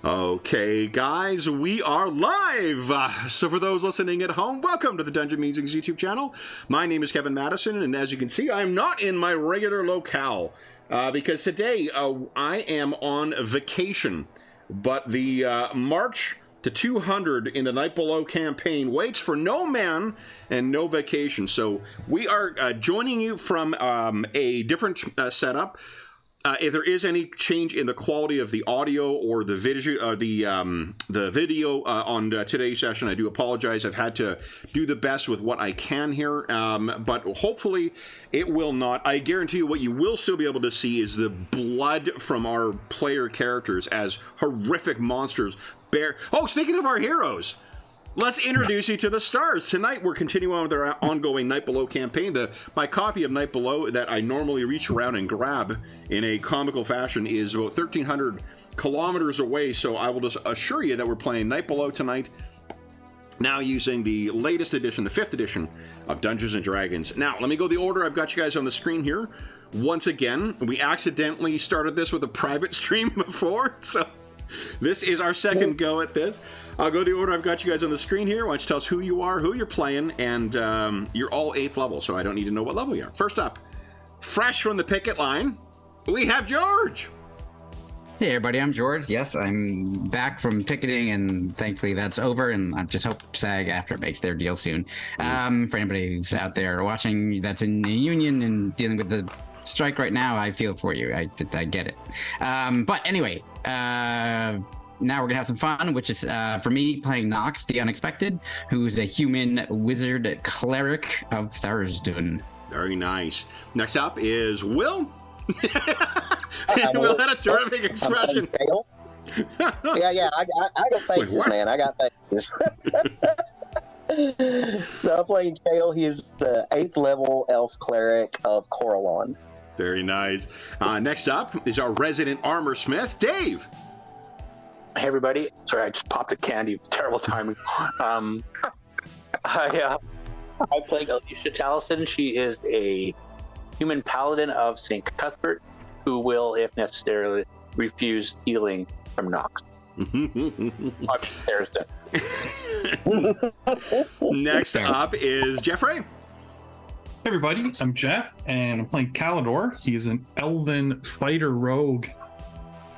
Okay, guys, we are live! So for those listening at home, welcome to the Dungeon Musings YouTube channel. My name is Kevin Madison, and as you can see, I'm not in my regular locale, because today I am on vacation. But the March to 200 in the Night Below campaign waits for no man and no vacation. So we are joining you from a different setup. If there is any change in the quality of the audio or the video, the video on today's session, I do apologize. I've had to do the best with what I can here, but hopefully it will not. I guarantee you what you will still be able to see is the blood from our player characters as horrific monsters bear. Oh, speaking of our heroes, let's introduce you to the stars. Tonight, we're continuing on with our ongoing Night Below campaign. My copy of Night Below that I normally reach around and grab in a comical fashion is about 1,300 kilometers away, so I will just assure you that we're playing Night Below tonight, now using the latest edition, the 5th edition of Dungeons & Dragons. Now, let me go the order. I've got you guys on the screen here. Once again, we accidentally started this with a private stream before, so this is our second go at this. I'll go the order I've got you guys on the screen here. Why don't you tell us who you are, who you're playing, and you're all 8th level, so I don't need to know what level you are. First up, fresh from the picket line, we have George. Hey everybody, I'm George. Yes, I'm back from ticketing, and thankfully that's over, and I just hope SAG-AFTRA makes their deal soon. For anybody who's out there watching that's in the union and dealing with the strike right now, I feel for you. I get it. But anyway, now we're gonna have some fun, which is for me playing Knox, the Unexpected, who's a human wizard cleric of Thurston. Very nice. Next up is Will. Will had a terrific expression. Yeah, I got faces, wait, man. I got faces. So I'm playing Kale. He's the 8th level elf cleric of Coralon. Very nice. Next up is our resident armor smith, Dave. Hey everybody, sorry I just popped a candy, terrible timing. I play Alisha Taliesin. She is a human paladin of St. Cuthbert who will, if necessary, refuse healing from Knox. Next up is Jeffrey. Hey everybody, I'm Jeff, and I'm playing Kalador. He is an elven fighter rogue.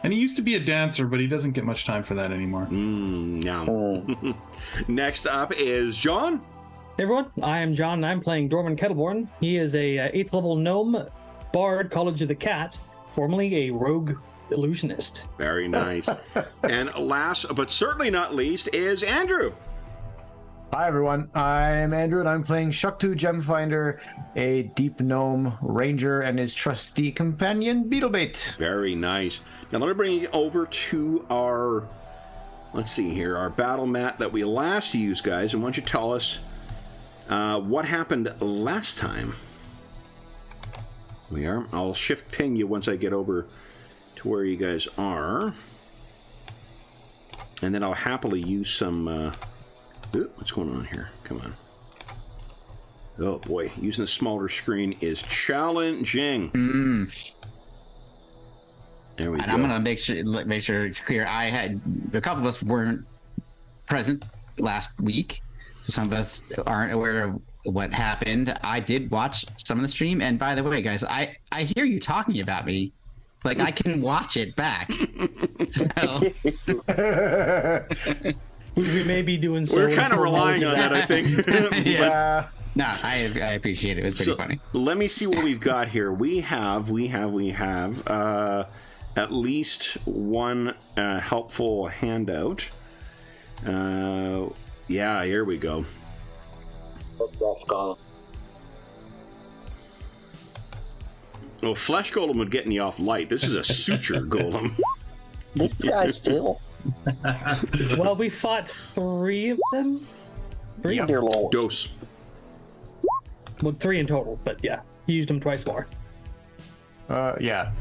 And he used to be a dancer, but he doesn't get much time for that anymore. No. Next up is John. Hey everyone, I am John, and I'm playing Dorman Kettleborn. He is a 8th level gnome, bard, College of the Cat, formerly a rogue illusionist. Very nice. And last, but certainly not least, is Andrew. Hi everyone, I'm Andrew, and I'm playing Shuktu Gemfinder, a deep gnome ranger, and his trusty companion Beetlebait. Very nice. Now let me bring you over to our, let's see here, our battle mat that we last used, guys, and why don't you tell us what happened last time? We are. I'll shift ping you once I get over to where you guys are, and then I'll happily use some. Ooh, what's going on here? Come on. Oh boy, using a smaller screen is challenging. There we go. I'm gonna make sure it's clear. I had a couple of us weren't present last week. Some of us aren't aware of what happened. I did watch some of the stream, and by the way, guys, I hear you talking about me. Like I can watch it back. So. We may be doing so. We're kind of relying on that, I think. Yeah. No, I appreciate it. It's pretty funny. Let me see what we've got here. We have at least one helpful handout. Yeah, here we go. Oh, Flesh Golem would get me off light. This is a suture golem. This guy still. Well, we fought 3 of them. 3? Dear Lord. Dose. Well, 3 in total, but yeah, he used them twice more. Yeah.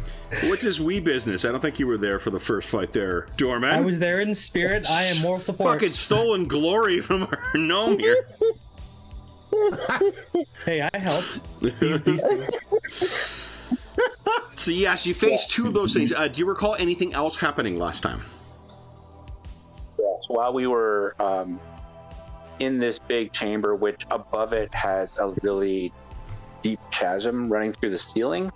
What's his wee business? I don't think you were there for the first fight there, Doorman. I was there in spirit. I am moral support. Fucking stolen glory from our gnome here. Hey, I helped. These two. So yes, you faced two of those things. Do you recall anything else happening last time? Yes, while we were in this big chamber, which above it has a really deep chasm running through the ceiling.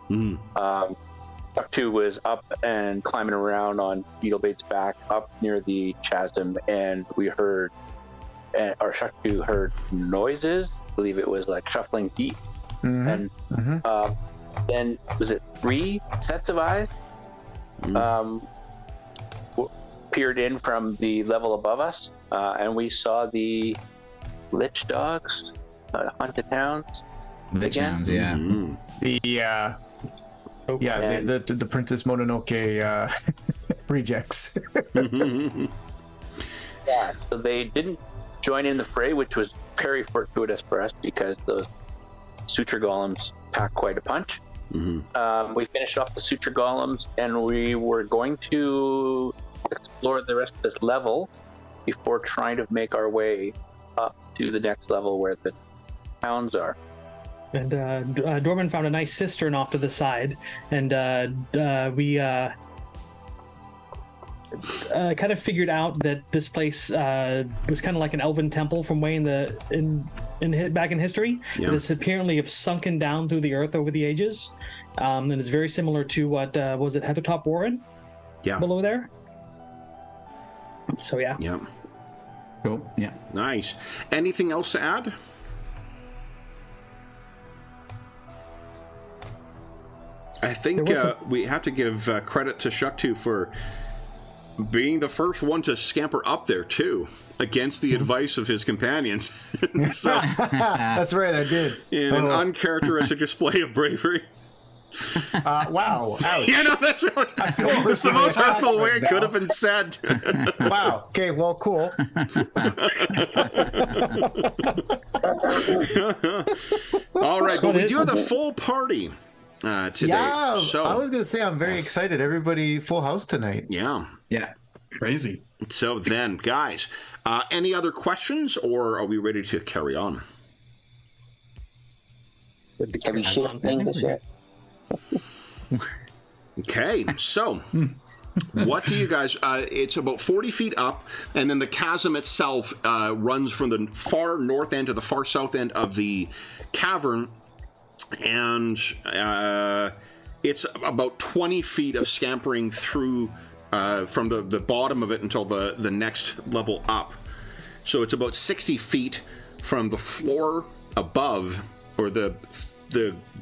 Chuck 2 was up and climbing around on Beetlebait's back up near the chasm, and we heard, or Chuck 2 heard noises. I believe it was like shuffling feet. And then was it 3 sets of eyes peered in from the level above us, and we saw the Lich Dogs, Haunted Towns. Lich again. Hounds, yeah. The Princess Mononoke rejects. Yeah, so they didn't join in the fray, which was very fortuitous for us because those suture golems pack quite a punch. We finished off the suture golems, and we were going to explore the rest of this level before trying to make our way up to the next level where the towns are. And Dorman found a nice cistern off to the side, and we kind of figured out that this place was kind of like an elven temple from way back in history. Yeah. This apparently have sunken down through the earth over the ages, and it's very similar to what was it, Heathertop Warren? Yeah. Below there. So yeah. Yeah. Cool. Yeah. Nice. Anything else to add? I think we have to give credit to Shuktu for being the first one to scamper up there, too, against the advice of his companions. So, That's right, I did. in an uncharacteristic display of bravery. Wow. Ouch. Yeah, no, that's really... It's the most hurtful way it could have been said. Wow. Okay, well, cool. All right, but we do have the full party today. Yeah, So, I was going to say I'm very excited. Everybody full house tonight. yeah. Yeah. Crazy. So then, guys, any other questions, or are we ready to carry on? Have you shifted English yet? Okay, so what do you guys... it's about 40 feet up, and then the chasm itself runs from the far north end to the far south end of the cavern, and it's about 20 feet of scampering through from the bottom of it until the next level up. So it's about 60 feet from the floor above, or the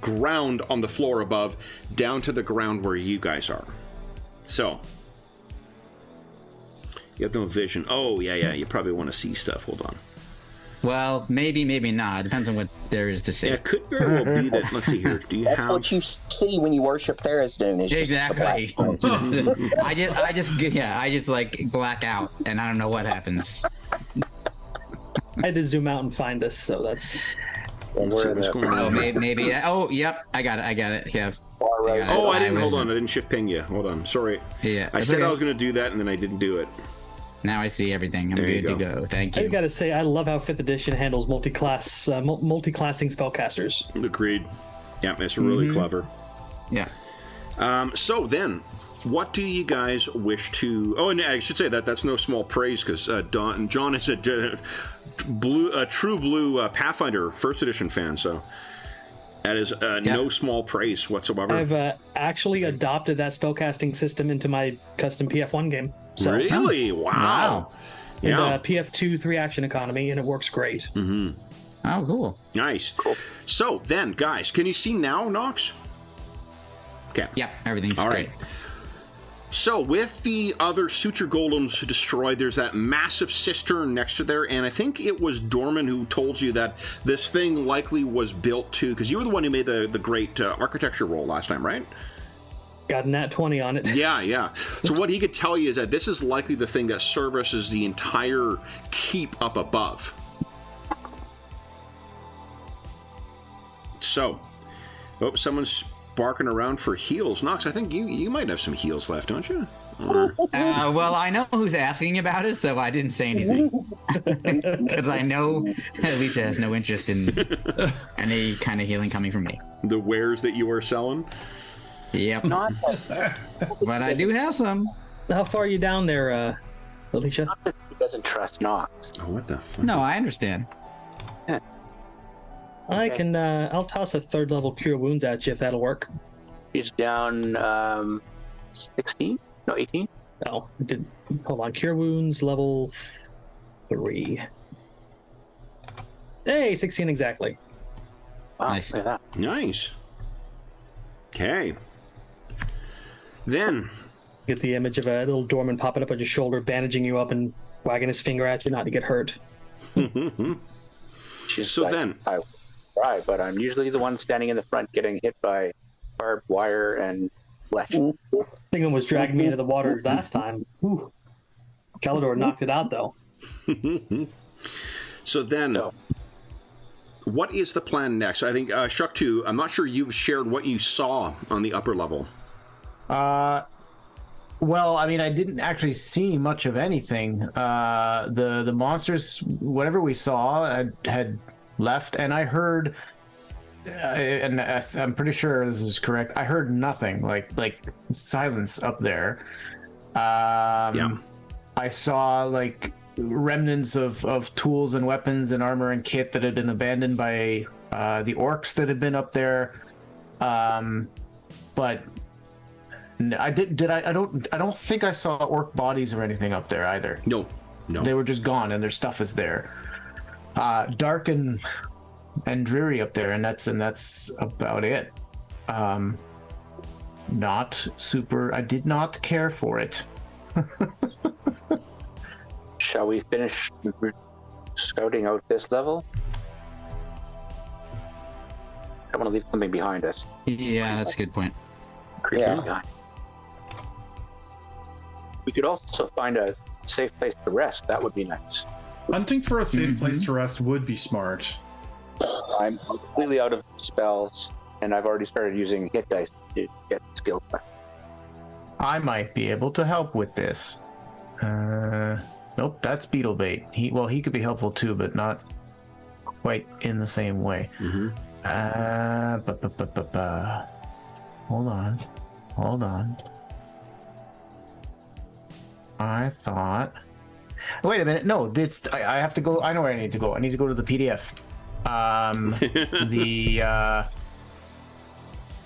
ground on the floor above, down to the ground where you guys are. So you have no vision. Oh, yeah, you probably want to see stuff. Hold on. Well, maybe not. Depends on what there is to see. Yeah, it could very well be that. Let's see here. Do you That's have... what you see when you worship Tharizdun. Is Exactly. Just a black place. I just like black out, and I don't know what happens. I had to zoom out and find us, so that's... And Let's see we're in what's the going on. Oh, maybe. Oh, yep. I got it. Yeah. far right. I got it. Oh, I didn't. was- Hold on. I didn't shift ping you. Hold on. Sorry. Yeah. I it's said okay. I was going to do that, and then I didn't do it. Now I see everything. I'm There you good to go. Thank I you. gotta say, I love how 5th edition handles multi-classing spellcasters. Agreed. Yeah, it's really clever. Yeah. So then, what do you guys wish to... Oh, and I should say that's no small praise, because John is a true blue Pathfinder 1st edition fan, so that is no small praise whatsoever. I've actually adopted that spellcasting system into my custom PF1 game. So, Really? Wow. And Yeah. PF2 3-action economy, and it works great. Oh, cool. Nice. So then, guys, can you see now, Knox? Okay. Yep. Everything's All great. right. So, with the other suture golems destroyed, there's that massive cistern next to there, and I think it was Dorman who told you that this thing likely was built to, because you were the one who made the great architecture roll last time, right? Got a nat 20 on it. Yeah. So what he could tell you is that this is likely the thing that services the entire keep up above. So, someone's barking around for heals. Knox, I think you might have some heals left, don't you? Or... Well, I know who's asking about it, so I didn't say anything. Because I know Alisha has no interest in any kind of healing coming from me. The wares that you are selling? Yep. Not But I do have some. How far are you down there, Alisha? that he doesn't trust Knox. Oh, what the fuck? No, I understand. I can. I'll toss a 3rd level Cure Wounds at you if that'll work. He's down 16? No, 18? No, it did. Hold on. Cure Wounds level 3. Hey, 16 exactly. Wow, Nice. look at that. Nice. Okay. Then, Get the image of a little doorman popping up on your shoulder, bandaging you up and wagging his finger at you not to get hurt. She's So like, then- I try, but I'm usually the one standing in the front getting hit by barbed wire and flesh. I think was dragging me into the water last time. Whew. Kalador knocked it out though. so then, No. what is the plan next? I think, Shuk2, I'm not sure you've shared what you saw on the upper level. Well, I mean, I didn't actually see much of anything. The monsters, whatever we saw, had left, and I heard, and I'm pretty sure this is correct. I heard nothing, like silence up there. Yeah. I saw like remnants of tools and weapons and armor and kit that had been abandoned by the orcs that had been up there. But I don't think I saw orc bodies or anything up there either. No. They were just gone, and their stuff is there. Dark and dreary up there, and that's about it. Not super. I did not care for it. Shall we finish scouting out this level? I want to leave something behind us. Yeah, that's a good point. Yeah. Behind. We could also find a safe place to rest. That would be nice. Hunting for a safe place to rest would be smart. I'm completely out of spells, and I've already started using hit dice to get skills back. I might be able to help with this. Nope, that's beetle bait. He could be helpful too, but not quite in the same way. Mm-hmm. Hold on. I thought. Wait a minute. No, I have to go. I know where I need to go. I need to go to the PDF.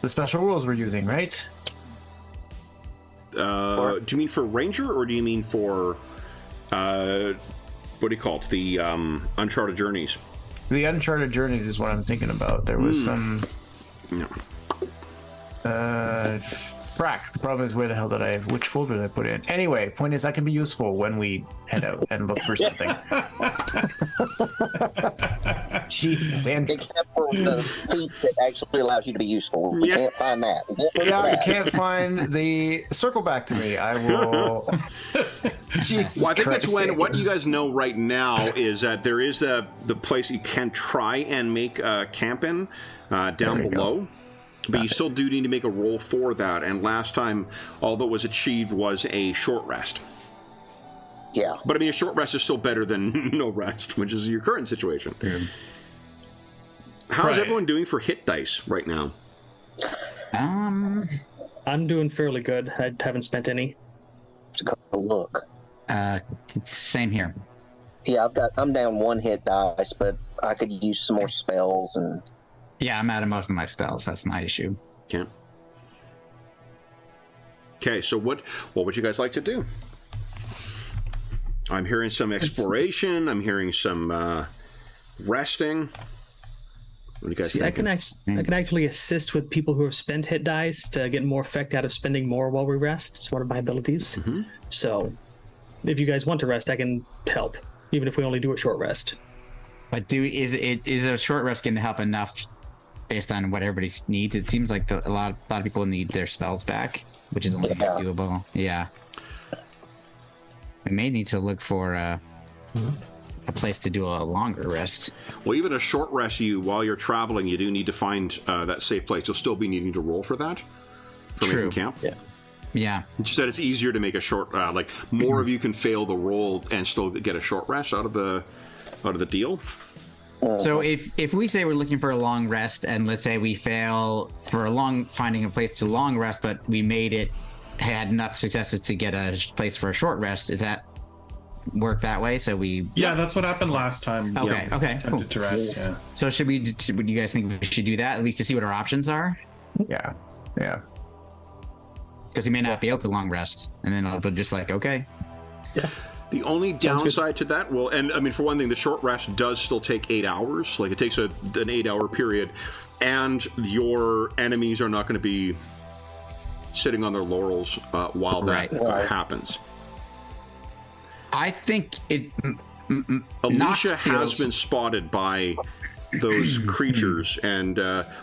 The special rules we're using, right? Do you mean for Ranger, or do you mean for what do you call it? The Uncharted Journeys. The Uncharted Journeys is what I'm thinking about. There was some. No. Frack. The problem is, where the hell which folder did I put in? Anyway, point is, I can be useful when we head out and look for something. Jesus, Andrew. Except for the feat that actually allows you to be useful. We can't find that. I can't find the circle back to me. I will. Jesus Well, I think Christ, that's when Andrew. what you guys know right now is that there is the place you can try and make camp in down we below. But you still do need to make a roll for that. And last time, all that was achieved was a short rest. Yeah. But I mean, a short rest is still better than no rest, which is your current situation. How's Right. everyone doing for hit dice right now? I'm doing fairly good. I haven't spent any. To go look. Same here. Yeah, I'm down 1 hit dice, but I could use some more spells and. Yeah, I'm out of most of my spells. That's my issue. Okay, so what would you guys like to do? I'm hearing some exploration. I'm hearing some resting. What do you guys See, think? I can actually assist with people who have spent hit dice to get more effect out of spending more while we rest. It's one of my abilities. Mm-hmm. So, if you guys want to rest, I can help, even if we only do a short rest. But is a short rest going to help enough based on what everybody needs? It seems like a lot of people need their spells back, which is only doable. Yeah. We may need to look for a place to do a longer rest. Well, even a short rest, while you're traveling, you do need to find that safe place. You'll still be needing to roll for that. For True. making camp. Yeah. Just that it's easier to make a short, like more of you can fail the roll and still get a short rest out of the deal. So if we say we're looking for a long rest, and let's say we fail for finding a place to long rest, but we had enough successes to get a place for a short rest, is that work that way? So Yeah, that's what happened last time. Okay, okay, Attempted cool. to rest, yeah. So would you guys think we should do that, at least to see what our options are? Yeah. Because we may not be able to long rest, and then I'll be just like, okay. The only downside to that for one thing, the short rest does still take 8 hours. Like, it takes an 8-hour period, and your enemies are not going to be sitting on their laurels while that happens. I think Alisha has been spotted by those creatures, and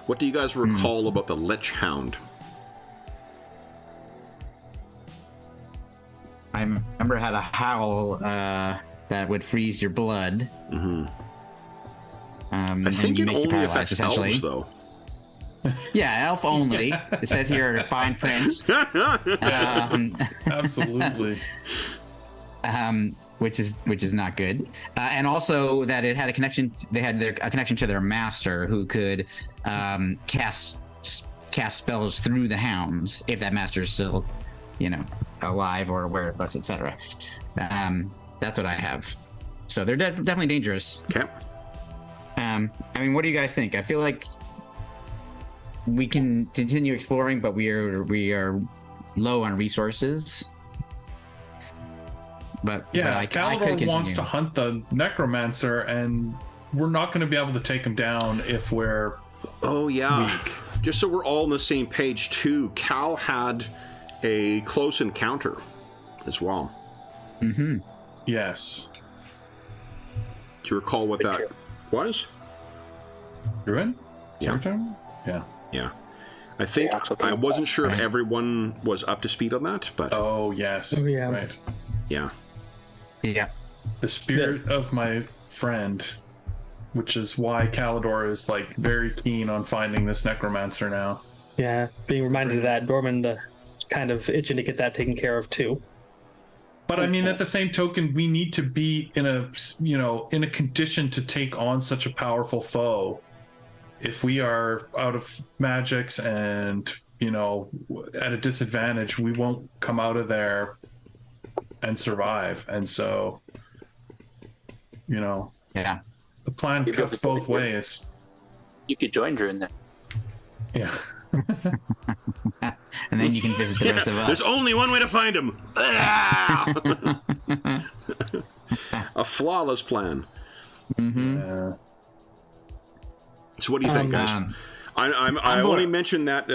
what do you guys recall about the Lich Hound? I remember it had a howl that would freeze your blood. Mm-hmm. I think it only affects elves, though. Yeah, elf only. It says here, fine print. Absolutely. Which is not good. And also that it had a connection. They had a connection to their master, who could cast spells through the hounds if that master is still, alive or aware of us, etc. That's what I have. So they're definitely dangerous. Okay. What do you guys think? I feel like we can continue exploring, but we are low on resources. But Kalador wants to hunt the necromancer, and we're not going to be able to take him down if we're weak. Just so we're all on the same page too, Cal had a close encounter as well. Mm-hmm. Yes. Do you recall what that was? Druid? Yeah. Yeah. Yeah. I think I wasn't sure if everyone was up to speed on that, but oh yes. Oh, yeah. Right. Yeah. Yeah. The spirit of my friend, which is why Kalador is very keen on finding this necromancer now. Yeah, being reminded of that, Dormand kind of itching to get that taken care of too. But at the same token, we need to be in a condition to take on such a powerful foe. If we are out of magics and at a disadvantage, we won't come out of there and survive. And so, yeah, the plan cuts both ways. You could join Drew in that. Yeah. And then you can visit the rest of us. There's only one way to find him. A flawless plan. Mm-hmm. Yeah. So what do you think, guys? I only mentioned that.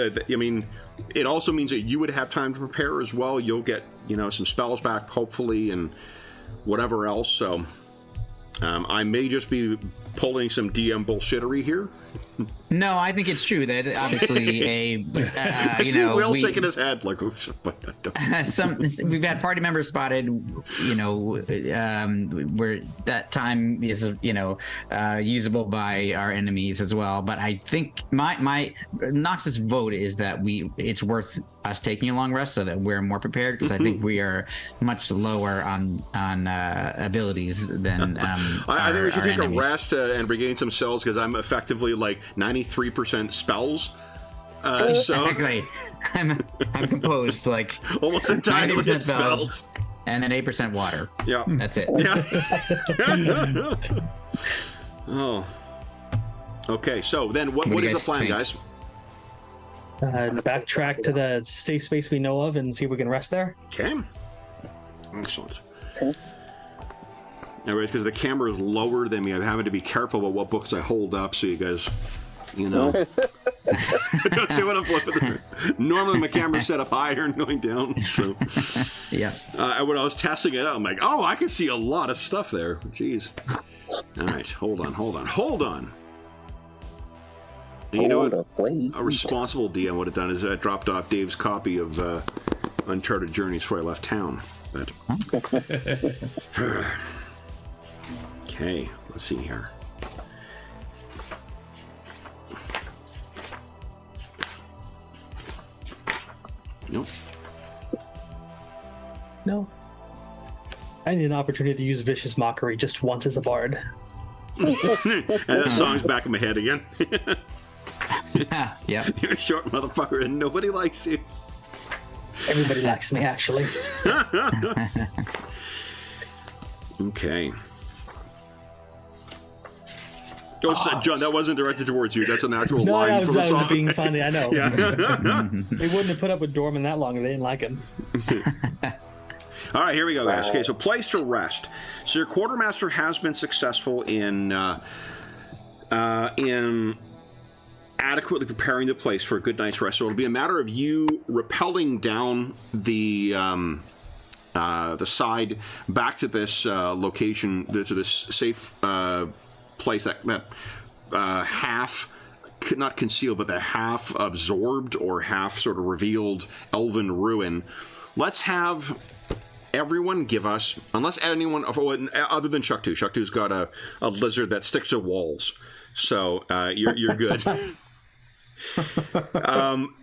It also means that you would have time to prepare as well. You'll get some spells back, hopefully, and whatever else. So I may just be pulling some DM bullshittery here. No, I think it's true that obviously I see Will shaking his head like. we've had party members spotted, where that time is usable by our enemies as well. But I think my Knox's vote is that it's worth us taking a long rest so that we're more prepared, because I think we are much lower on abilities than I think we should take enemies. a rest and regain some cells, because I'm effectively 93% spells. So Exactly. I'm composed almost entirely 90% with spells. And then 8% water. Yeah. That's it. Yeah. Oh. Okay, so then what do is you the plan, think? guys? Backtrack to the safe space we know of and see if we can rest there. Okay. Excellent. Anyways, because the camera is lower than me, I'm having to be careful about what books I hold up, so you guys, don't see what I'm flipping through. Normally my camera's set up higher and going down, so. Yeah. When I was testing it out, I'm like, oh, I can see a lot of stuff there. Jeez. All right, hold on. And you know what? A responsible DM would have done is dropped off Dave's copy of Uncharted Journeys before I left town. But okay, let's see here. Nope. No. I need an opportunity to use Vicious Mockery just once as a bard. And that song's back in my head again. Yeah. You're a short motherfucker and nobody likes you. Everybody likes me, actually. Okay. Oh, so, John, that wasn't directed towards you. That's an actual No, line I from a was song. being funny. I know. Yeah. They wouldn't have put up with Dorman that long if they didn't like him. All right, here we go, guys. Okay, so place to rest. So your quartermaster has been successful in adequately preparing the place for a good night's rest. So it'll be a matter of you rappelling down the side back to this location, to this safe place that half, not concealed, but the half absorbed or half sort of revealed elven ruin. Let's have everyone give us, unless anyone other than Chuck 2. Chuck 2's got a lizard that sticks to walls, so you're good.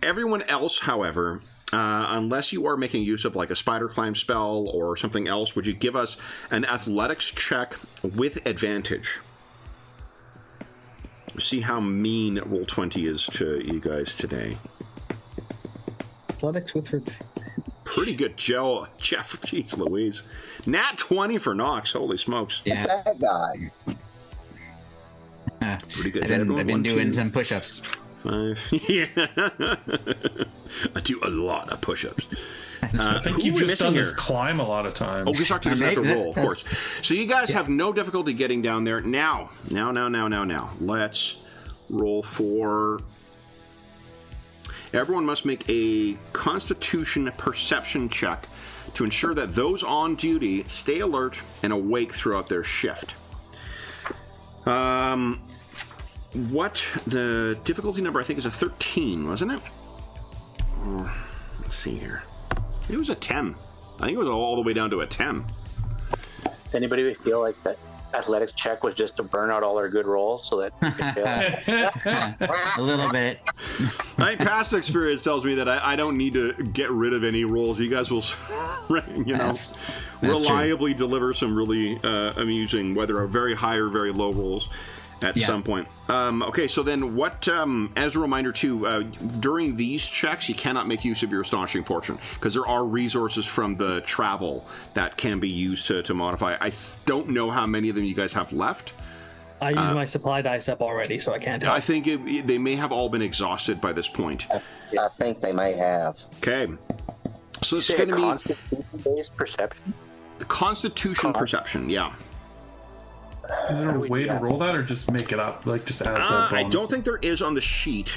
Everyone else, however, unless you are making use of like a spider climb spell or something else, would you give us an athletics check with advantage? See how mean Roll20 is to you guys today. Athletics with her. Pretty good, Jeff. Jeez Louise. Nat 20 for Knox. Holy smokes. Yeah. That guy. Pretty good. I've been One, doing two, some push-ups. 5. Yeah. I do a lot of push-ups. I think who you've are we just done missing this here? climb a lot of times. Oh, we talked to this after roll, of That's- course. So you guys have no difficulty getting down there. Now. Let's roll for... Everyone must make a Constitution Perception check to ensure that those on duty stay alert and awake throughout their shift. What the difficulty number, I think, is a 13, wasn't it? Let's see here. It was a 10. I think it was all the way down to a 10. Does anybody feel like that athletics check was just to burn out all their good rolls so that you could fail? A little bit. My past experience tells me that I don't need to get rid of any rolls. You guys will, That's reliably deliver some really amusing, whether very high or very low rolls at some point. Okay, so then what, as a reminder too, during these checks, you cannot make use of your Astonishing Fortune, because there are resources from the travel that can be used to modify. I don't know how many of them you guys have left. I used my supply dice up already, so I can't tell. I think they may have all been exhausted by this point. I think they may have. Okay. So this is Say a going to be Constitution-based perception. the Constitution Perception, yeah. Is there a way to roll that, or just make it up? Like just add that I bonus? don't think there is on the sheet.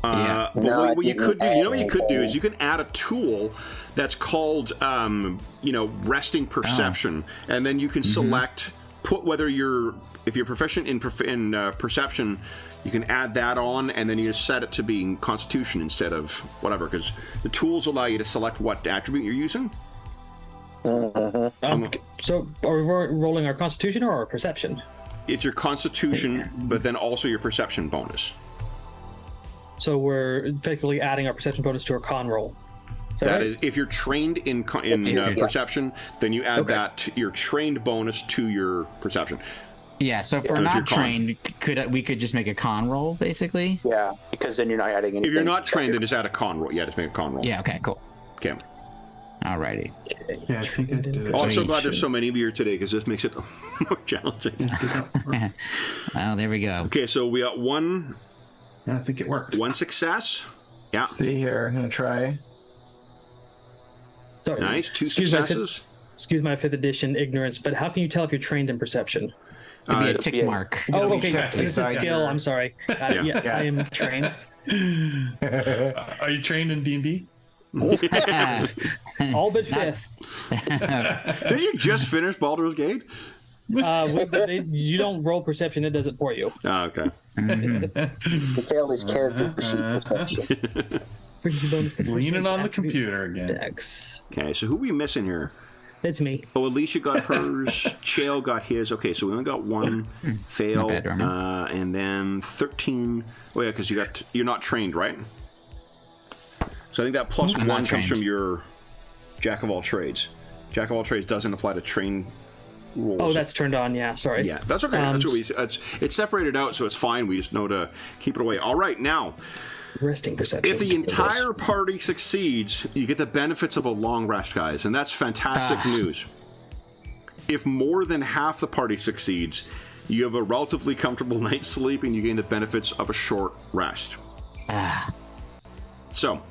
Yeah. But No, what you didn't could do, you know what you add could do is anything. you can add a tool that's called, resting perception, and then you can select, put whether if you're proficient in perception, you can add that on, and then you set it to being Constitution instead of whatever, because the tools allow you to select what attribute you're using. So are we rolling our Constitution or our Perception? It's your Constitution, but then also your Perception bonus. So we're effectively adding our Perception bonus to our con roll. Is that That right? is, if you're trained in perception, then you add your trained bonus to your perception. Yeah, so if we're Go to your not con. trained, we could just make a con roll, basically? Yeah, because then you're not adding anything. If you're not trained, then just add a con roll. Yeah, just make a con roll. Yeah, okay, cool. Okay. Alrighty. Yeah, I think I did. Oh, I'm so Great. glad there's so many of you here today, because this makes it more challenging. Oh, there we go. Okay, so we got one Yeah, I think it worked. success. Yeah, See here, I'm gonna try. Sorry. nice. Two Excuse my successes. Excuse my 5th edition ignorance, but how can you tell if you're trained in Perception? It'd be a Uh, tick yeah. mark. Oh, okay. exactly. This is a skill. I'm sorry. Yeah. I am trained. Are you trained in D&D? All but 5th. Did you just finish Baldur's Gate? You don't roll Perception; it does it for you. Oh, okay. He failed his character sheet perception. Leaning on the computer again. Dex. Okay, so who are we missing here? It's me. Oh, Alisha got hers. Chael got his. Okay, so we only got one fail, Not bad, Roman. and then 13. Oh yeah, because you're not trained, right? So I think that plus I'm one not comes trained. from your Jack of all trades. Jack of all trades doesn't apply to trained rolls. Oh, that's turned on. Yeah, sorry. Yeah, that's okay. That's what it's separated out, so it's fine. We just know to keep it away. All right, now. Resting perception. If the entire party succeeds, you get the benefits of a long rest, guys, and that's fantastic news. If more than half the party succeeds, you have a relatively comfortable night's sleep and you gain the benefits of a short rest. So,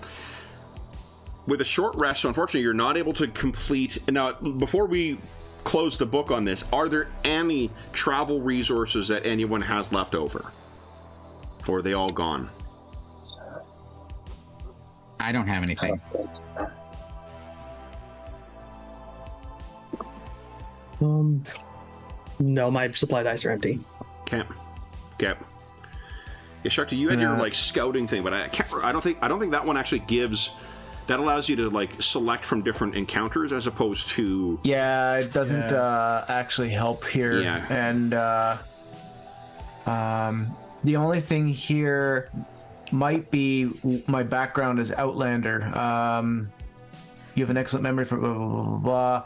with a short rest, so unfortunately, you're not able to complete... Now, before we close the book on this, are there any travel resources that anyone has left over? Or are they all gone? I don't have anything. No, my supply dice are empty. Okay. Yeah, Shakti, you had your like scouting thing, but I don't think that one actually gives. That allows you to like select from different encounters as opposed to. Yeah, it doesn't actually help here. Yeah. And the only thing here might be my background as Outlander. You have an excellent memory for blah blah blah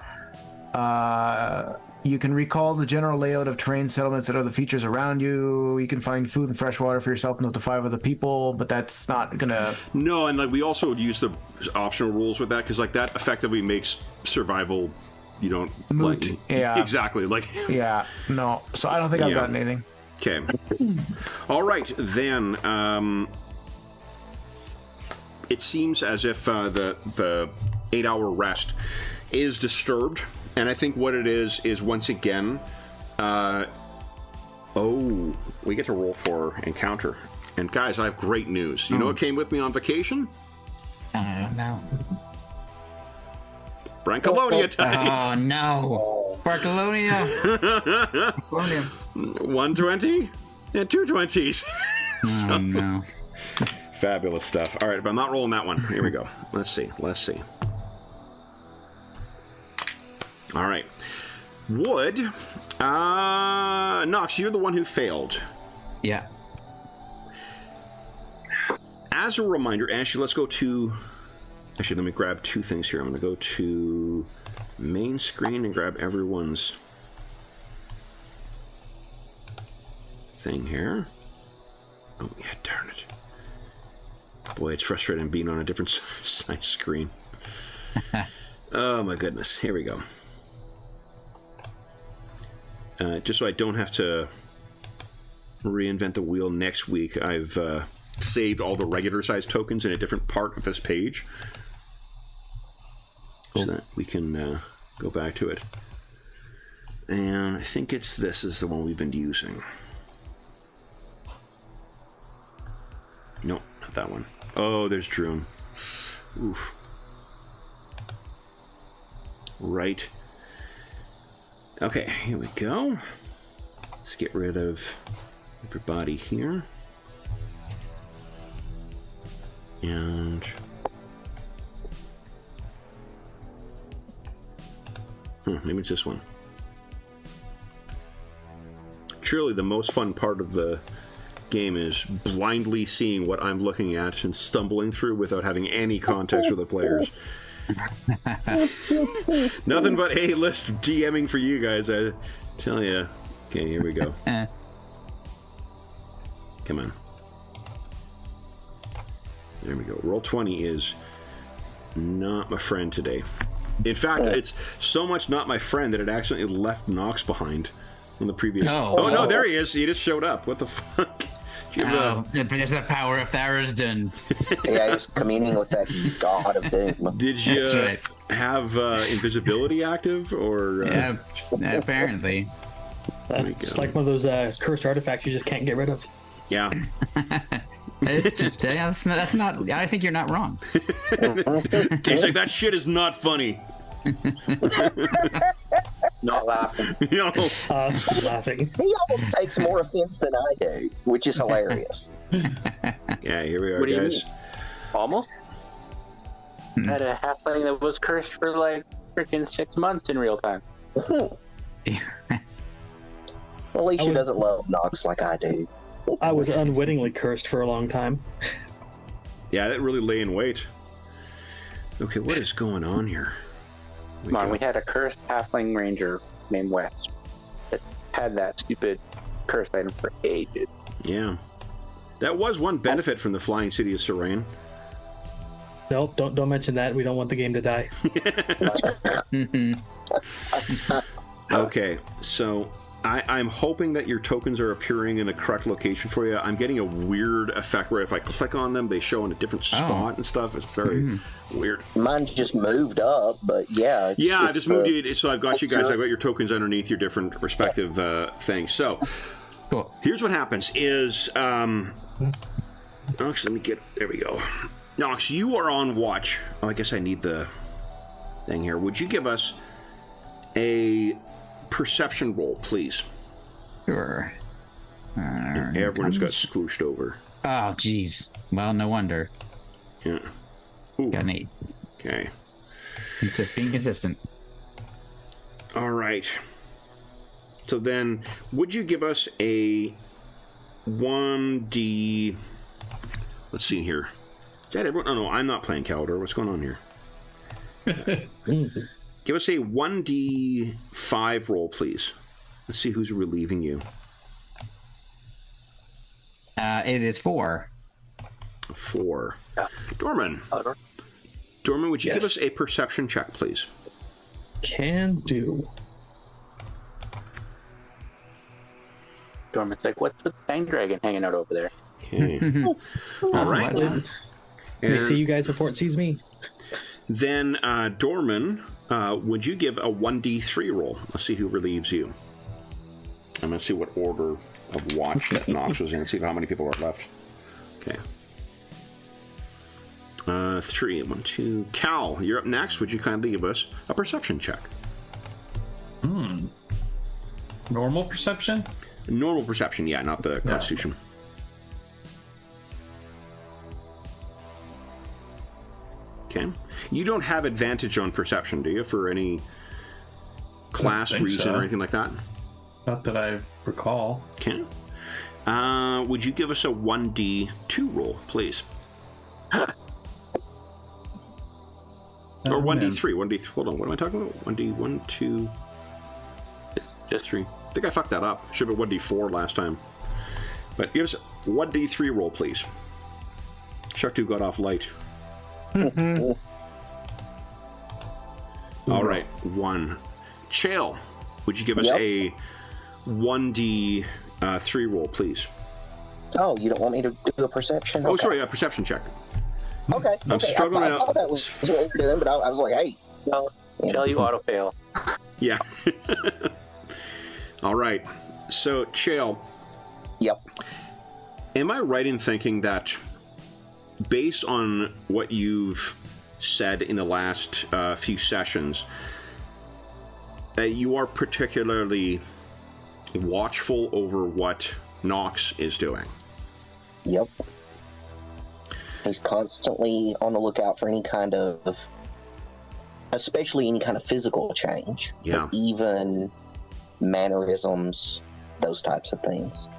blah. You can recall the general layout of terrain settlements and other features around you. You can find food and fresh water for yourself and up to 5 other people, but that's not gonna... No, and like we also would use the optional rules with that, because like that effectively makes survival, you don't... Moot. Like, yeah. Exactly. Like... Yeah, no. So I don't think I've gotten anything. Okay. All right, then. It seems as if the 8-hour rest is disturbed. And I think what it is once again, we get to roll for encounter. And guys, I have great news. You know what came with me on vacation? No. Brancalonia dice. Oh, no. Barcalonia. 120 and 2 20s. Oh, no. Fabulous stuff. All right, but I'm not rolling that one. Here we go. Let's see. All right. Wood. Knox, you're the one who failed. Yeah. As a reminder, actually, let's go to... Actually, let me grab 2 things here. I'm going to go to main screen and grab everyone's thing here. Oh, yeah, darn it. Boy, it's frustrating being on a different size screen. Oh, my goodness. Here we go. Just so I don't have to reinvent the wheel next week, I've saved all the regular size tokens in a different part of this page so that we can go back to it. And I think this is the one we've been using. No, not that one. Oh, there's Droom. Oof. Right. Okay, here we go. Let's get rid of everybody here. And... maybe it's this one. Truly, the most fun part of the game is blindly seeing what I'm looking at and stumbling through without having any context for the players. Nothing but A-list DMing for you guys, I tell you. Okay, here we go. Come on. There we go. Roll20 is not my friend today. In fact, it's so much not my friend that it accidentally left Knox behind on the previous... Oh, no, there he is. He just showed up. What the fuck? It's the power of Tharisden. Yeah, he's communing with that god of doom. Did you have invisibility active, or... Yeah, apparently. It's like one of those cursed artifacts you just can't get rid of. Yeah. It's just, that's not... I think you're not wrong. Dave's like, that shit is not funny. Not laughing. No. Laughing. He almost takes more offense than I do, which is hilarious. Yeah, here we are, What do you guys. mean? Almost? Had a halfling that was cursed for like freaking 6 months in real time. Alisha doesn't love Knox like I do. I was unwittingly cursed for a long time. Yeah, that really lay in wait. Okay, what is going on here? Come on, we had a cursed halfling ranger named West that had that stupid curse item for ages. Yeah. That was one benefit from the Flying City of Serene. No, don't mention that. We don't want the game to die. Okay, so I'm hoping that your tokens are appearing in the correct location for you. I'm getting a weird effect where if I click on them, they show in a different spot and stuff. It's very weird. Mine just moved up, but yeah. I just moved you. So I've got you guys. I've got your tokens underneath your different respective things. So Cool. here's what happens is, Knox, let me get, there we go. Knox, you are on watch. Oh, I guess I need the thing here. Would you give us a perception roll, please? Sure. Everyone's got squooshed over. Oh, jeez. Well, no wonder. Yeah. Ooh. Got an 8. Okay. Being consistent. All right. So then, would you give us a 1d... Let's see here. Is that everyone? Oh, no, I'm not playing Kalador. What's going on here? Give us a 1d5 roll, please. Let's see who's relieving you. It is 4. 4. Dorman. Kalador? Dorman, would you give Yes. us a perception check, please? Can do. Dorman's like, what's the Fang Dragon hanging out over there? Okay. All right. Let me see you guys before it sees me. Then, Dorman, would you give a 1d3 roll? Let's see who relieves you. I'm going to see what order of watch that Knox was in. See how many people are left. Okay. 3. 1, 2. Cal, you're up next. Would you kindly give us a perception check? Normal perception? Normal perception, yeah, not the Constitution. Okay. You don't have advantage on perception, do you, for any class think reason so. or anything like that? Not that I recall. Okay. Would you give us a 1d2 roll, please? Or 1d3. 1d3. Hold on, what am I talking about? 1d1, 2, It's just 3. I think I fucked that up. Should have been 1d4 last time. But give us a 1d3 roll, please. Shark 2 got off light. All right, 1. Chael, would you give us a 1d3 roll, please? Oh, you don't want me to do a perception? Oh, Okay. sorry, a perception check. Okay. I'm struggling I out. thought that was what we were doing, but I was like, hey. well, tell you auto fail. Yeah. All right. So, Chael, Yep. am I right in thinking that based on what you've said in the last few sessions, that you are particularly watchful over what Knox is doing? Yep. He's constantly on the lookout for any kind of, especially any kind of physical change. Yeah. But even mannerisms, those types of things.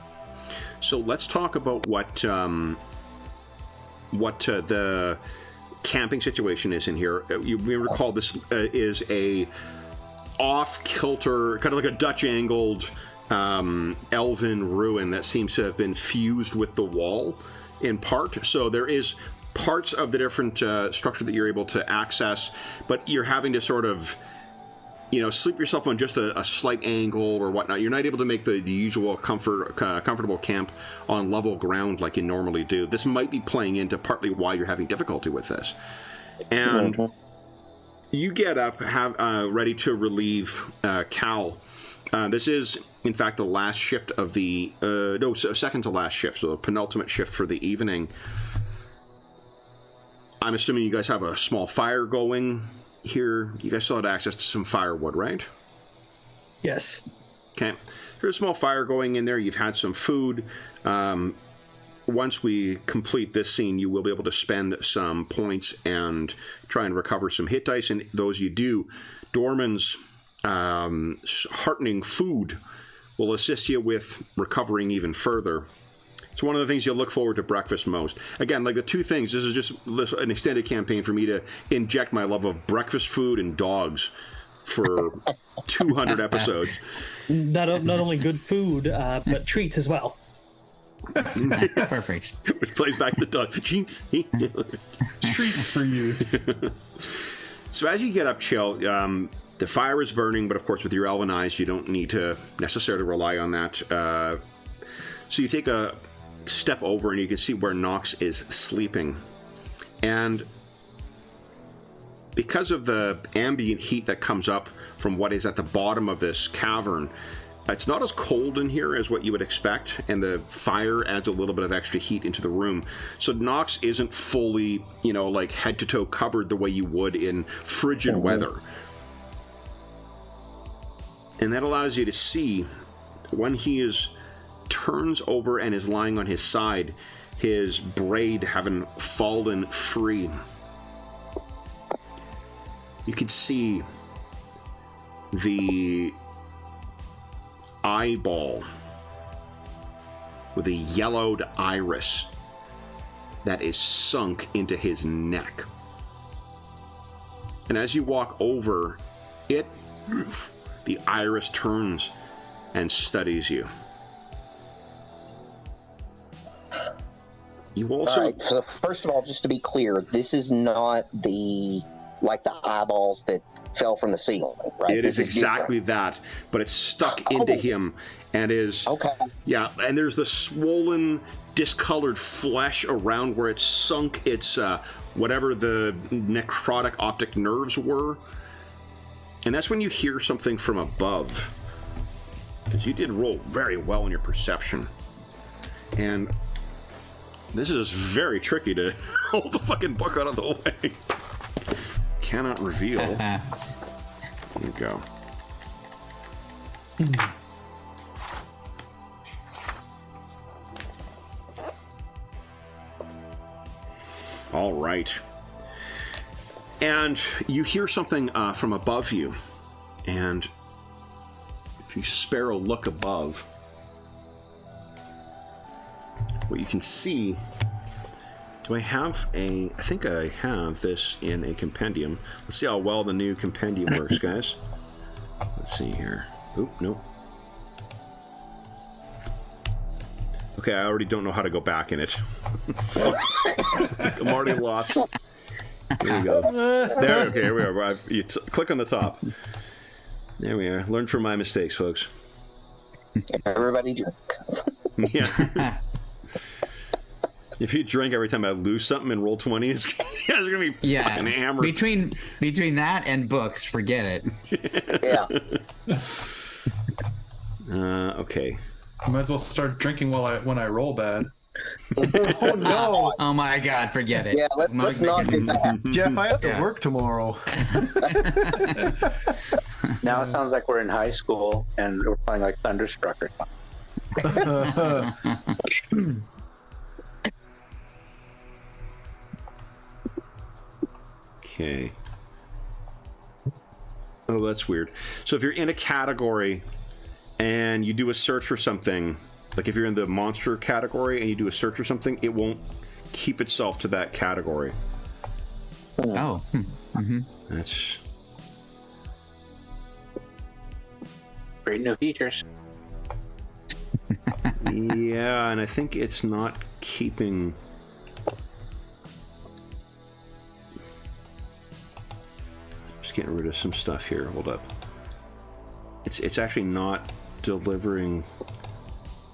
So let's talk about what the camping situation is in here. You may recall this is a off-kilter, kind of like a Dutch-angled elven ruin that seems to have been fused with the wall in part. So there is parts of the different structure that you're able to access, but you're having to sort of, sleep yourself on just a slight angle or whatnot. You're not able to make the usual comfortable camp on level ground like you normally do. This might be playing into partly why you're having difficulty with this. And you get up, ready to relieve Cal. This is, in fact, the last shift of the... second to last shift, so the penultimate shift for the evening. I'm assuming you guys have a small fire going here. You guys still had access to some firewood, right? Yes. Okay. There's a small fire going in there. You've had some food. Once we complete this scene, you will be able to spend some points and try and recover some hit dice. And those you do, Dorman's heartening food will assist you with recovering even further. It's one of the things you'll look forward to breakfast most. Again, like the two things, this is just an extended campaign for me to inject my love of breakfast food and dogs for 200 episodes. Not only good food, but treats as well. Perfect. Which plays back the dog. Treats. Treats for you. So as you get up, Chill, the fire is burning, but of course with your elven eyes, you don't need to necessarily rely on that. So you take a step over and you can see where Knox is sleeping. And because of the ambient heat that comes up from what is at the bottom of this cavern, it's not as cold in here as what you would expect, and the fire adds a little bit of extra heat into the room. So Knox isn't fully, like head to toe covered the way you would in frigid weather. And that allows you to see when he turns over and is lying on his side, his braid having fallen free. You can see the eyeball with a yellowed iris that is sunk into his neck. And as you walk over it, the iris turns and studies you. You also... All right, so first of all, just to be clear, this is not the eyeballs that fell from the ceiling, right? It is exactly that, but it's stuck into him and is... Okay. Yeah, and there's the swollen, discolored flesh around where it's sunk its, whatever the necrotic optic nerves were. And that's when you hear something from above. Because you did roll very well in your perception. And this is very tricky to hold the fucking book out of the way. Cannot reveal. There you go. All right. And you hear something from above you. And if you spare a look above, what you can see... Do I have I think I have this in a compendium. Let's see how well the new compendium works, guys. Let's see here. Oop, nope. Okay, I already don't know how to go back in it. I'm already lost. There we go. There, okay, here we are. You click on the top. There we are. Learn from my mistakes, folks. Everybody drink. Yeah. If you drink every time I lose something and roll 20, it's going to be fucking hammered. Between that and books, forget it. Yeah. Okay. I might as well start drinking when I roll bad. Oh no! Oh my God, forget it. Yeah, let's not do that. Jeff, I have to work tomorrow. Now it sounds like we're in high school and we're playing like Thunderstruck or something. Okay. Oh, that's weird. So if you're in a category and you do a search for something, like if you're in the monster category and you do a search for something, it won't keep itself to that category. Oh. Mm-hmm. That's... Great new features. Yeah, and I think it's not keeping... Just getting rid of some stuff here. Hold up. It's actually not delivering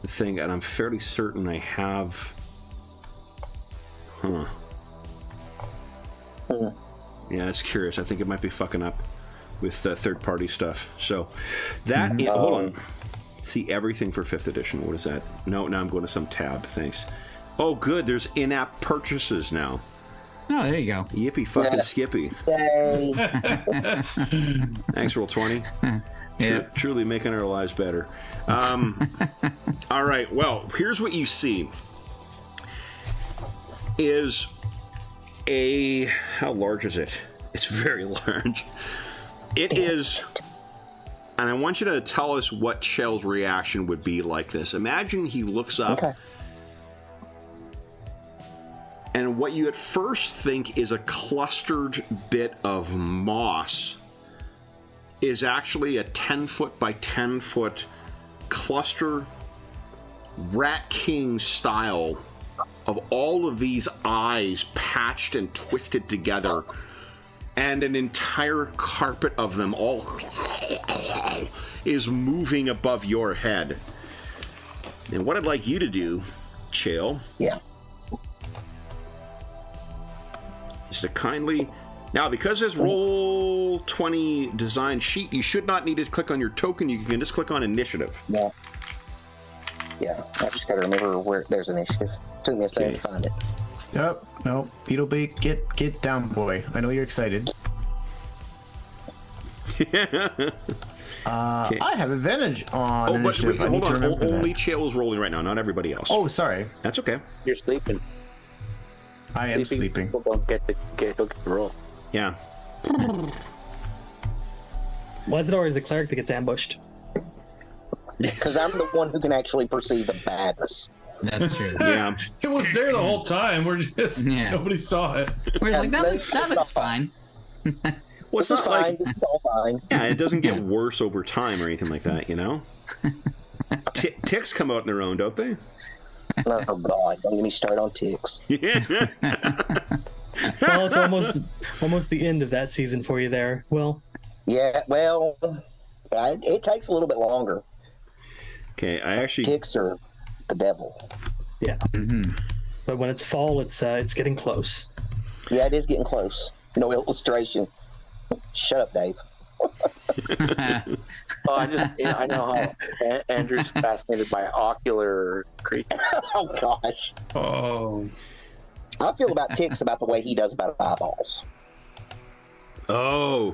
the thing, and I'm fairly certain I have... Huh. Yeah, it's curious. I think it might be fucking up with third-party stuff. So, that... hold on. See everything for 5th edition. What is that? No, now I'm going to some tab. Thanks. Oh, good. There's in-app purchases now. Oh, there you go. Yippee fucking skippy. Yay. Thanks, Roll20. Yep. Truly making our lives better. All right. Well, here's what you see. Is a... How large is it? It's very large. It is... And I want you to tell us what Shell's reaction would be like this. Imagine he looks up... Okay. And what you at first think is a clustered bit of moss is actually a 10-foot by 10-foot cluster Rat King style of all of these eyes patched and twisted together, and an entire carpet of them all is moving above your head. And what I'd like you to do, Chael, Yeah. is to kindly... Now, because there's roll 20 design sheet, you should not need to click on your token. You can just click on initiative. Yeah. Yeah. I just gotta remember where there's initiative. Took me a second to find it. Yep. No. Beetlebeak, get down, boy. I know you're excited. I have advantage on initiative. Wait, hold on. Only Only Chael is rolling right now, not everybody else. Oh, sorry. That's okay. You're sleeping. I am sleeping. People don't get the roll. Yeah. Why is it always the cleric that gets ambushed? Because I'm the one who can actually perceive the badness. That's true. Yeah. It was there the whole time. We're just nobody saw it. We're like, that looks fine. Well, it's This is not fine. like... This is all fine. Yeah, it doesn't get worse over time or anything like that, you know? Ticks come out on their own, don't they? Oh, God. Don't get me started on ticks. Yeah. Well, it's almost the end of that season for you there. Well, Yeah, well, it takes a little bit longer. Okay, I actually... Ticks are the devil. yeah. But when it's fall, it's getting close. Yeah, it is getting close. No illustration. Shut up, Dave. Oh, I know how Andrew's fascinated by ocular creatures. Oh, gosh. Oh, I feel about ticks about the way he does about eyeballs. Oh.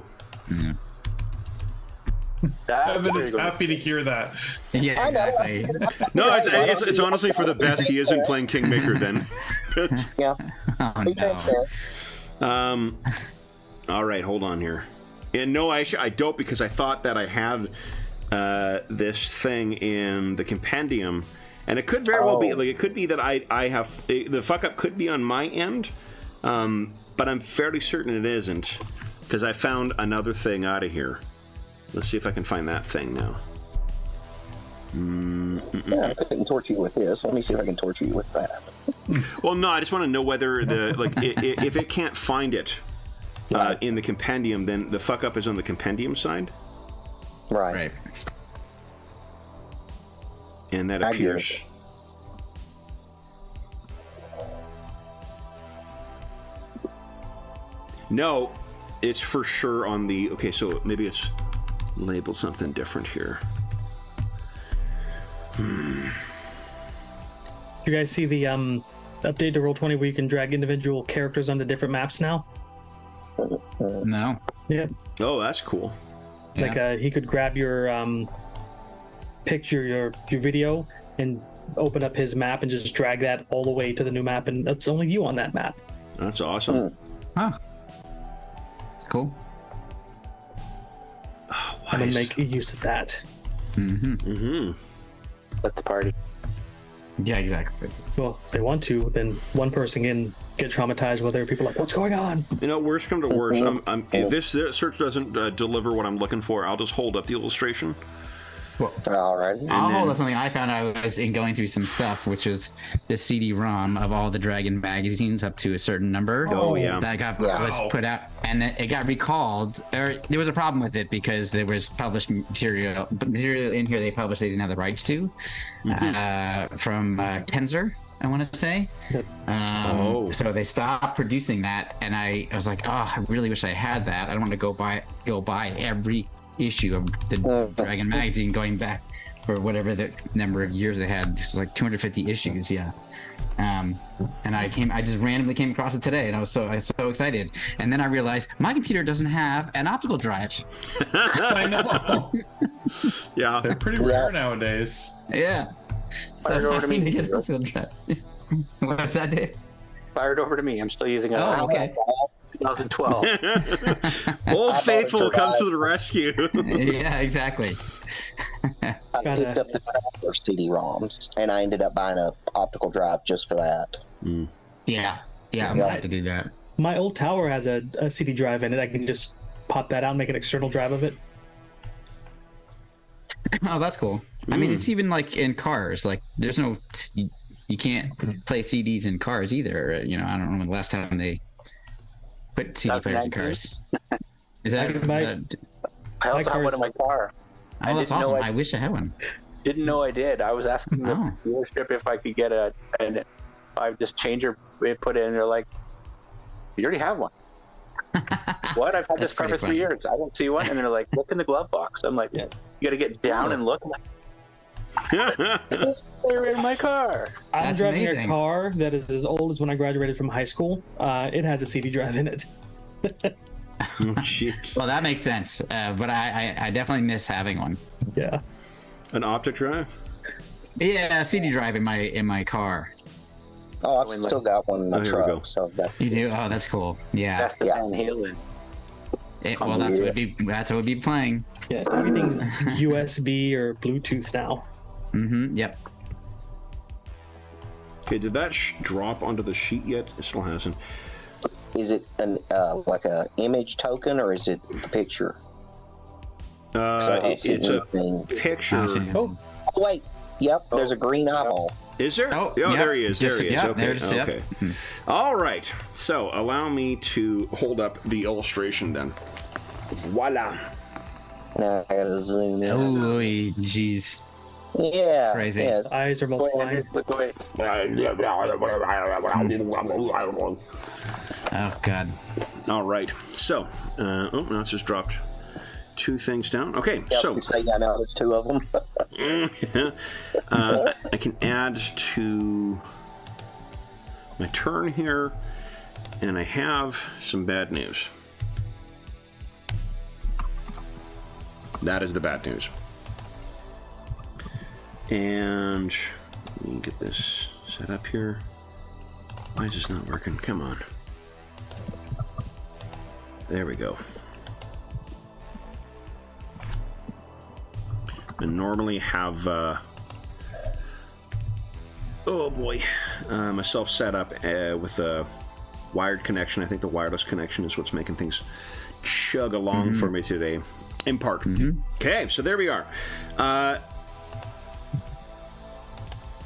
Evan is happy to hear that. Yeah, I know. exactly. No, it's honestly for the best he isn't playing Kingmaker then. Yeah. Oh, Be no. fair. All right, hold on here. And no, I don't, because I thought that I had this thing in the compendium, and it could very well be like, it could be that I have the fuck up could be on my end, but I'm fairly certain it isn't, because I found another thing out of here. Let's see if I can find that thing now. Yeah, I couldn't torture you with this. Let me see if I can torture you with that. Well, no, I just want to know whether the if it can't find it in the compendium, then the fuck up is on the compendium side. Right. And that I get appears. it. No, it's for sure on the. Okay, so maybe it's labeled something different here. Do you guys see the update to Roll20 where you can drag individual characters onto different maps now? No. Yeah. Oh, that's cool. Like he could grab your picture, your video, and open up his map and just drag that all the way to the new map, and it's only you on that map. That's awesome. Huh. It's cool. Oh, I'm gonna make use of that. Let the party. Yeah, exactly. Well, if they want to, then one person can get traumatized with other people like, what's going on? You know, worst come to worst, if this search doesn't deliver what I'm looking for, I'll just hold up the illustration. All right. I'll then- hold up something I found. I was in going through some stuff, which is the CD-ROM of all the Dragon magazines up to a certain number. Oh, yeah. That Yeah. was put out, and then it got recalled. There was a problem with it because there was published material in here they published they didn't have the rights to from Kenzer, I want to say. So they stopped producing that, and I was like, oh, I really wish I had that. I don't want to go buy every issue of the Dragon magazine going back for whatever the number of years they had. This is like 250 issues, yeah. And I just randomly came across it today, and I was so excited. And then I realized my computer doesn't have an optical drive. I know. Yeah. They're pretty rare nowadays. Yeah. Fire it over to me. need to get an optical drive. What's that, Dave? Fire it over to me. I'm still using it. Oh, okay. 2012. Old I Faithful bought it comes to to the rescue. Yeah, exactly. I picked up the Traveler CD-ROMs, and I ended up buying an optical drive just for that. Yeah, I'm gonna have to do that. My old tower has a CD drive in it. I can just pop that out and make an external drive of it. Oh, that's cool. I mean, it's even like in cars. Like, there's no, you can't play CDs in cars either. I don't know when the last time they put CD players in cars. Is that? I also have one in my car. Oh, that's awesome. I wish I had one. Didn't know I did. I was asking the dealership if I could get and I just change your put it in. They're like, you already have one. What? I've had this car for 3 years. I don't see one. And they're like, look in the glove box. I'm like, you got to get down and look. I'm like, they're in my car. I'm driving a car that is as old as when I graduated from high school. It has a CD drive in it. Oh, jeez. Well, that makes sense. But I definitely miss having one. Yeah. An optic drive? Yeah, a CD drive in my car. Oh, I've still got one in my truck. So you do? Oh, that's cool. Yeah. That's the Van Halen. Well, that's what we'd be playing. Yeah, everything's USB or Bluetooth now. Mm-hmm. Yep. Okay, did that drop onto the sheet yet? It still hasn't. Is it like a image token or is it the picture? It's a picture. Oh, wait. Yep, there's a green eyeball. Is there? Oh, there he is. There he is. Yep, Okay. there's, Okay. All right. So allow me to hold up the illustration then. Voila. Now I gotta zoom in. Oh, jeez. Yeah. Crazy. Yes. Eyes are multiplying. Look away. Oh, God. All right. So, now it's just dropped 2 things down. Okay, Yep, so say I know there's 2 of them. I can add to my turn here, and I have some bad news. That is the bad news. And let me get this set up here. Why is this not working? Come on. There we go. I normally have myself set up with a wired connection. I think the wireless connection is what's making things chug along for me today, in part. Okay, so there we are.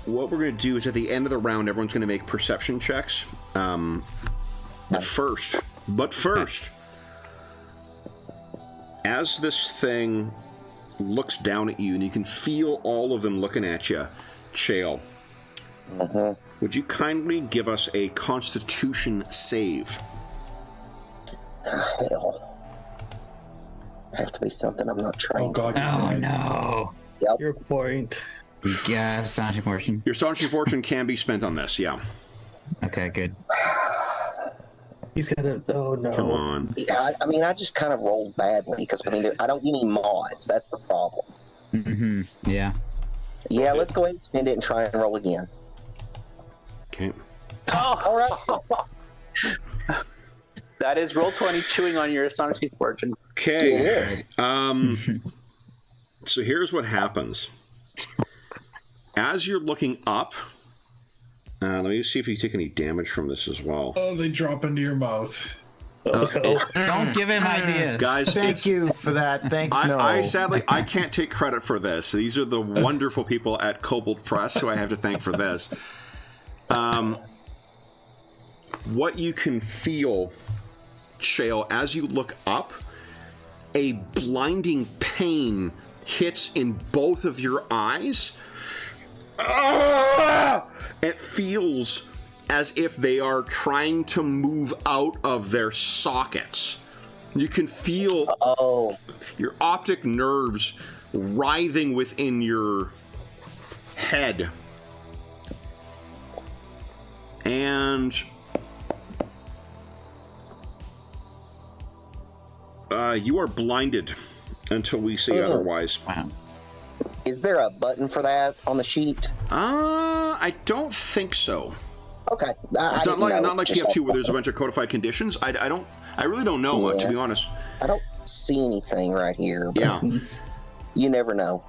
What we're going to do is at the end of the round, everyone's going to make perception checks. But first, as this thing looks down at you, and you can feel all of them looking at you, Chael, would you kindly give us a Constitution save? Hell. Have to be something I'm not trained. Oh, God. Oh, no. Yep. Your point. Yeah, astonishing fortune. Your astonishing fortune can be spent on this, yeah. Okay, good. He's gonna. Oh no! Come on. Yeah, I mean, I just kind of rolled badly because I mean, I don't get any mods. That's the problem. Yeah. Yeah, let's go ahead and spend it and try and roll again. Okay. Oh, all right. That is roll 20, chewing on your astonishing fortune. Okay. So here's what happens. As you're looking up, let me see if you take any damage from this as well. Oh, they drop into your mouth. Don't give him ideas. Guys, Thank you for that. Thanks, no. I sadly, I can't take credit for this. These are the wonderful people at Kobold Press who I have to thank for this. What you can feel, Chael, as you look up, a blinding pain hits in both of your eyes. It feels as if they are trying to move out of their sockets. You can feel your optic nerves writhing within your head. And you are blinded until we say otherwise. Wow. Is there a button for that on the sheet? I don't think so. Okay. It's not like TF2 where there's a bunch of codified conditions. I really don't know, to be honest. I don't see anything right here. But Yeah. You never know.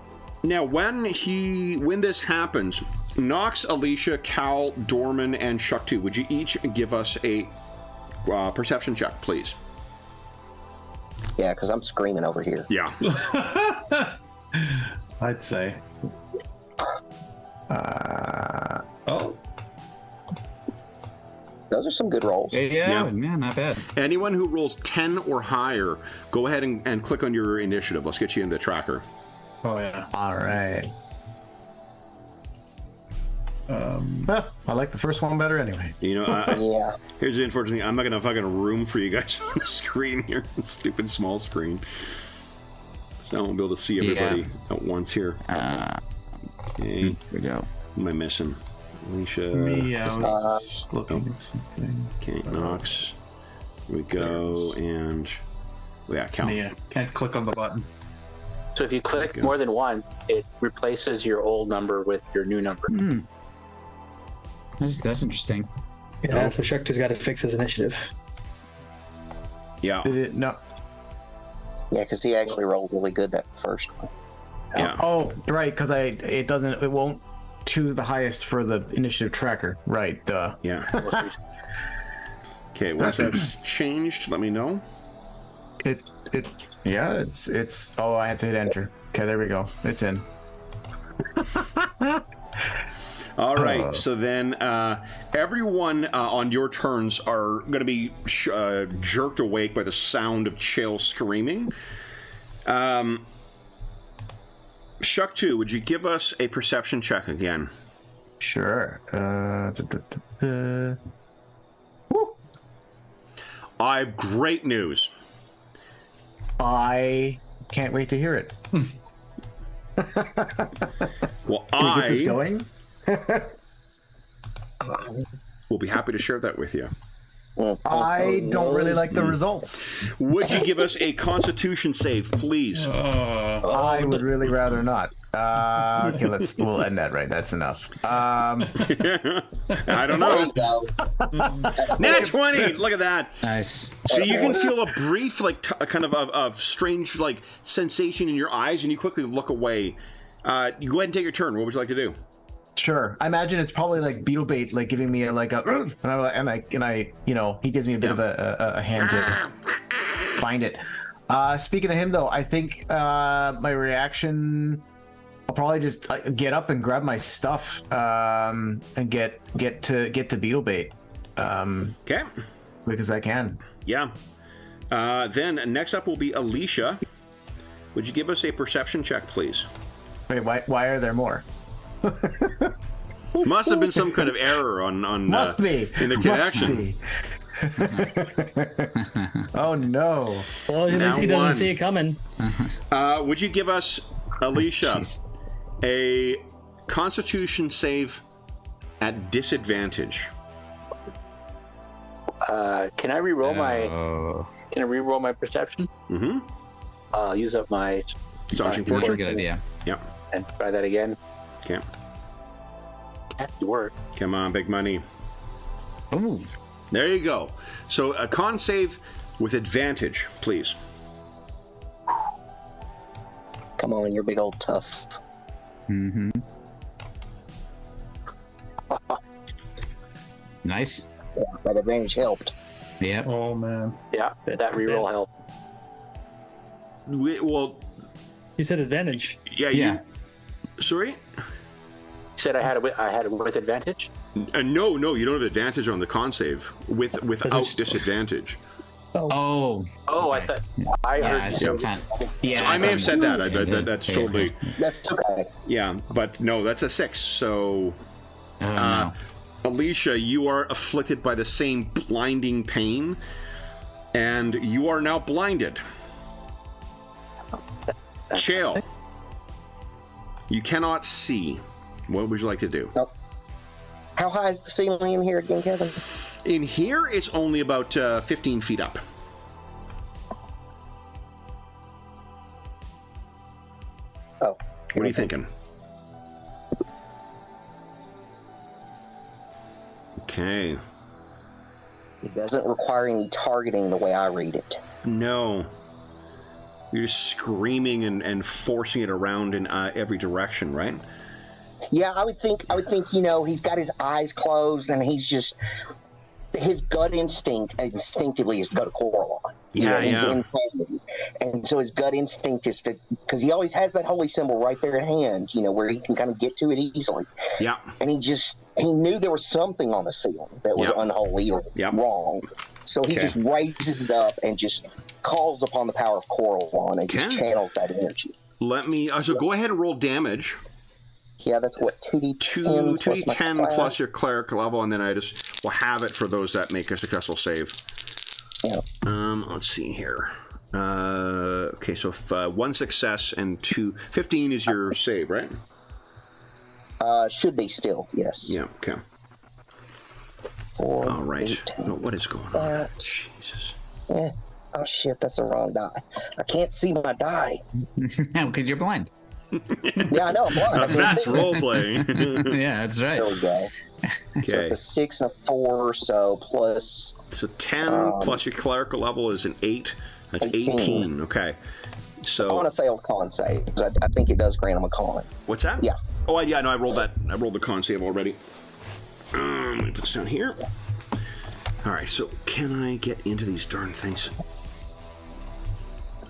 Now, when this happens, Knox, Alisha, Cal, Dorman, and Shuktu, would you each give us a perception check, please? Yeah, because I'm screaming over here. Yeah. I'd say. Oh, Those are some good rolls. Yeah, not bad. Anyone who rolls 10 or higher, go ahead and click on your initiative. Let's get you in the tracker. oh yeah. All right. Well, I like the first one better anyway. You know, Yeah. here's the unfortunate thing. I'm not going to fucking room for you guys on the screen here. Stupid small screen. So I won't be able to see everybody at once here. Okay. Here we go. What am I missing? Alisha. Me, I was just looking at something. Okay, Knox. Here we go. And Cal. Me, can't click on the button. So if you click Okay. more than one, it replaces your old number with your new number. That's interesting. Yeah, so Shrektor's got to fix his initiative. Yeah. No. Yeah, because he actually rolled really good that first one. Yeah. Oh, right, because it won't choose the highest for the initiative tracker. Right. Yeah. Most recent. Okay, once that's changed, let me know. It's. Oh, I had to hit enter. Okay, there we go. It's in. All right, so then everyone on your turns are going to be jerked awake by the sound of Chael screaming. Shuck 2, would you give us a perception check again? Sure. I have great news. I can't wait to hear it. Well, Can we get this going? will be happy to share that with you. I don't really like the results. Would you give us a Constitution save, please? I would really rather not. Okay, we'll end that right. That's enough. I don't There know. you go. Nat 20! Look at that. Nice. So you can feel a brief, like, kind of strange, like, sensation in your eyes, and you quickly look away. You go ahead and take your turn. What would you like to do? Sure. I imagine it's probably like beetle bait, like giving me and I, he gives me a bit of a hand to find it. Speaking of him, though, I think my reaction, I'll probably just get up and grab my stuff and get to beetle bait. Okay. Because I can. Yeah. Then next up will be Alisha. Would you give us a perception check, please? Wait, why are there more? Must have been some kind of error on Must be in the Must connection. be. Oh no! Well, at Now least he doesn't one. see it coming. Would you give us, Alisha, Jeez. a Constitution save at disadvantage? Can I re-roll my? Oh, Can I re-roll my perception? Mm-hmm. I'll use up my Astonishing that's a fortune. good idea. Yep. and try that again. Okay. That work. Come on, big money. Ooh. There you go. So a con save with advantage, please. Come on, you're big old tough. Mm-hmm. Nice. Yeah, that advantage helped. Yep. Oh man. Yeah, that re-roll helped. Well, You said advantage. yeah. Yeah. Sorry? You said I had it with advantage. No, you don't have advantage on the con save without it's- disadvantage. Oh. Oh, I okay. thought I Yeah, heard. it's a 10. Yeah, So I may have it's said that. That's Yeah. totally That's okay. yeah, but no, that's a 6. So Oh, no. Alisha, you are afflicted by the same blinding pain, and you are now blinded. Chael, you cannot see. What would you like to do? How high is the ceiling in here again, Kevin? In here, it's only about 15 feet up. Oh. What are you thinking? Okay. It doesn't require any targeting the way I read it. No. You're just screaming and forcing it around in every direction, right? Yeah, I would think, he's got his eyes closed and he's just, his gut instinct instinctively is to go to Coraline. Yeah, He's in pain, and so his gut instinct is to, because he always has that holy symbol right there at hand, where he can kind of get to it easily. Yeah. And he knew there was something on the ceiling that was unholy or wrong, so he just raises it up and just calls upon the power of Coraline and just channels that energy. Let me. So go ahead and roll damage. Yeah, that's what 2d10 2d10 plus your cleric level, and then I just will have it for those that make a successful save. Yeah. Let's see here. Okay, so 1 success and 15 is your save, right? Should be still, yes. Yeah. Okay. 4, all right. 8, What is going on? Jesus. Oh shit, that's the wrong die. I can't see my die. No, because you're blind. Yeah, I know, I'm blind. That's role playing. Yeah, that's right. There we go. Okay. So it's a 6 and a 4, so plus... It's a 10 plus your clerical level is an 8. That's 18. Okay. So on a failed con save. I think it does grant him a con. What's that? Yeah. Oh, yeah, no, I rolled that. I rolled the con save already. Let me put this down here. All right, so can I get into these darn things?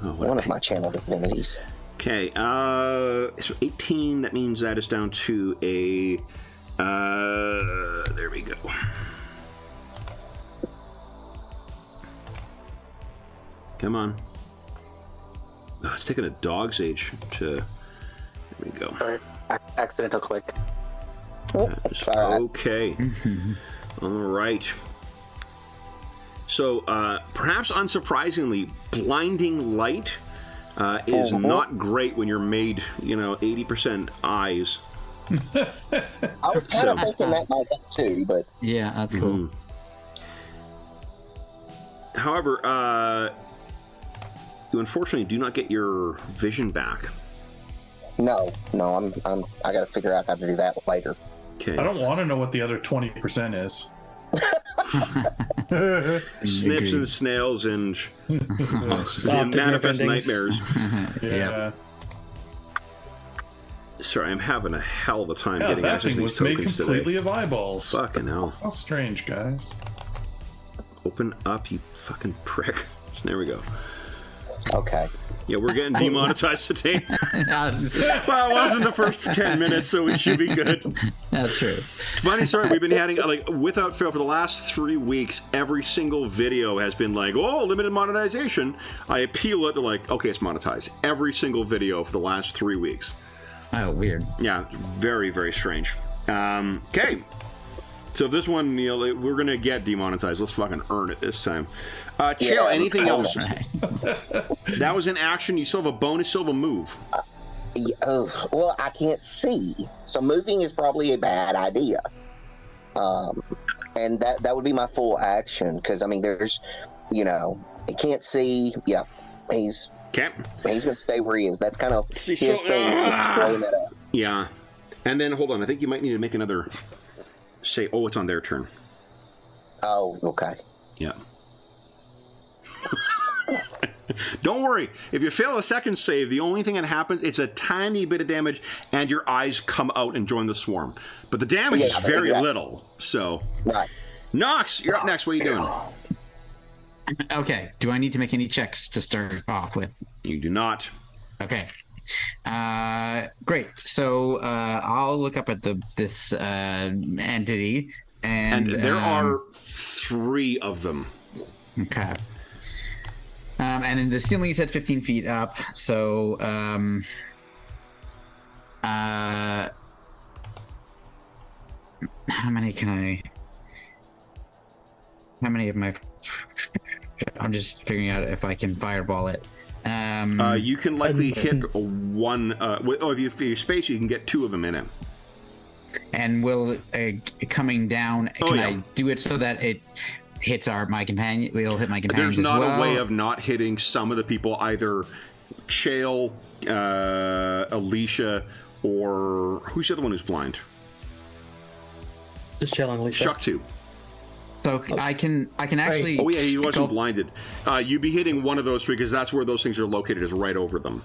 Oh, one of my channel divinities. Okay, so 18, that means that is down to a, there we go. Come on. Oh, it's taking a dog's age to, there we go. Sorry, accidental click. Okay. All right. So, perhaps unsurprisingly, blinding light is not great when you're made, 80% eyes. I was kind of thinking that might be too, but... Yeah, that's cool. However, you unfortunately do not get your vision back. No, I got to figure out how to do that later. Okay. I don't want to know what the other 20% is. Snips and snails and manifest nightmares. Yeah. Sorry, I'm having a hell of a time Yeah, getting that access thing to was these made tokens completely today. of eyeballs. Fucking hell. How strange, guys. Open up, you fucking prick. There we go. Okay. Yeah, we're getting demonetized today. Well, it wasn't the first 10 minutes, so we should be good. That's true. Funny story, we've been having, without fail, for the last 3 weeks, every single video has been like, oh, limited monetization. I appeal it, they're like, okay, it's monetized. Every single video for the last 3 weeks. Oh, weird. Yeah, very, very strange. Okay. So this one, we're going to get demonetized. Let's fucking earn it this time. Chael, anything else? That was an action. You still have a bonus, still have a move. Well, I can't see. So moving is probably a bad idea. And that would be my full action. Because, there's, I can't see. Yeah, he's going to stay where he is. That's kind of his thing. That up. Yeah. And then, hold on. I think you might need to make another... Say, it's on their turn. Oh, okay. Yeah. Don't worry. If you fail a second save, the only thing that happens, it's a tiny bit of damage, and your eyes come out and join the swarm. But the damage is very little. So, right. Knox, you're up next. What are you doing? Okay. Do I need to make any checks to start off with? You do not. Okay. Great. So I'll look up at this entity, and there are 3 of them. Okay. And then the ceiling is at 15 feet up. So how many of my? I'm just figuring out if I can fireball it. You can likely hit one. If you space, you can get 2 of them in it. And will coming down? Can I do it so that it hits my companion? Will hit my companions There's not as well? a way of not hitting some of the people. Either Chael, Alisha, or who's the other one who's blind? Just Chael and Alisha. Shuck 2. So I can actually. Oh yeah, he wasn't blinded. You'd be hitting one of those 3 because that's where those things are located. Is right over them.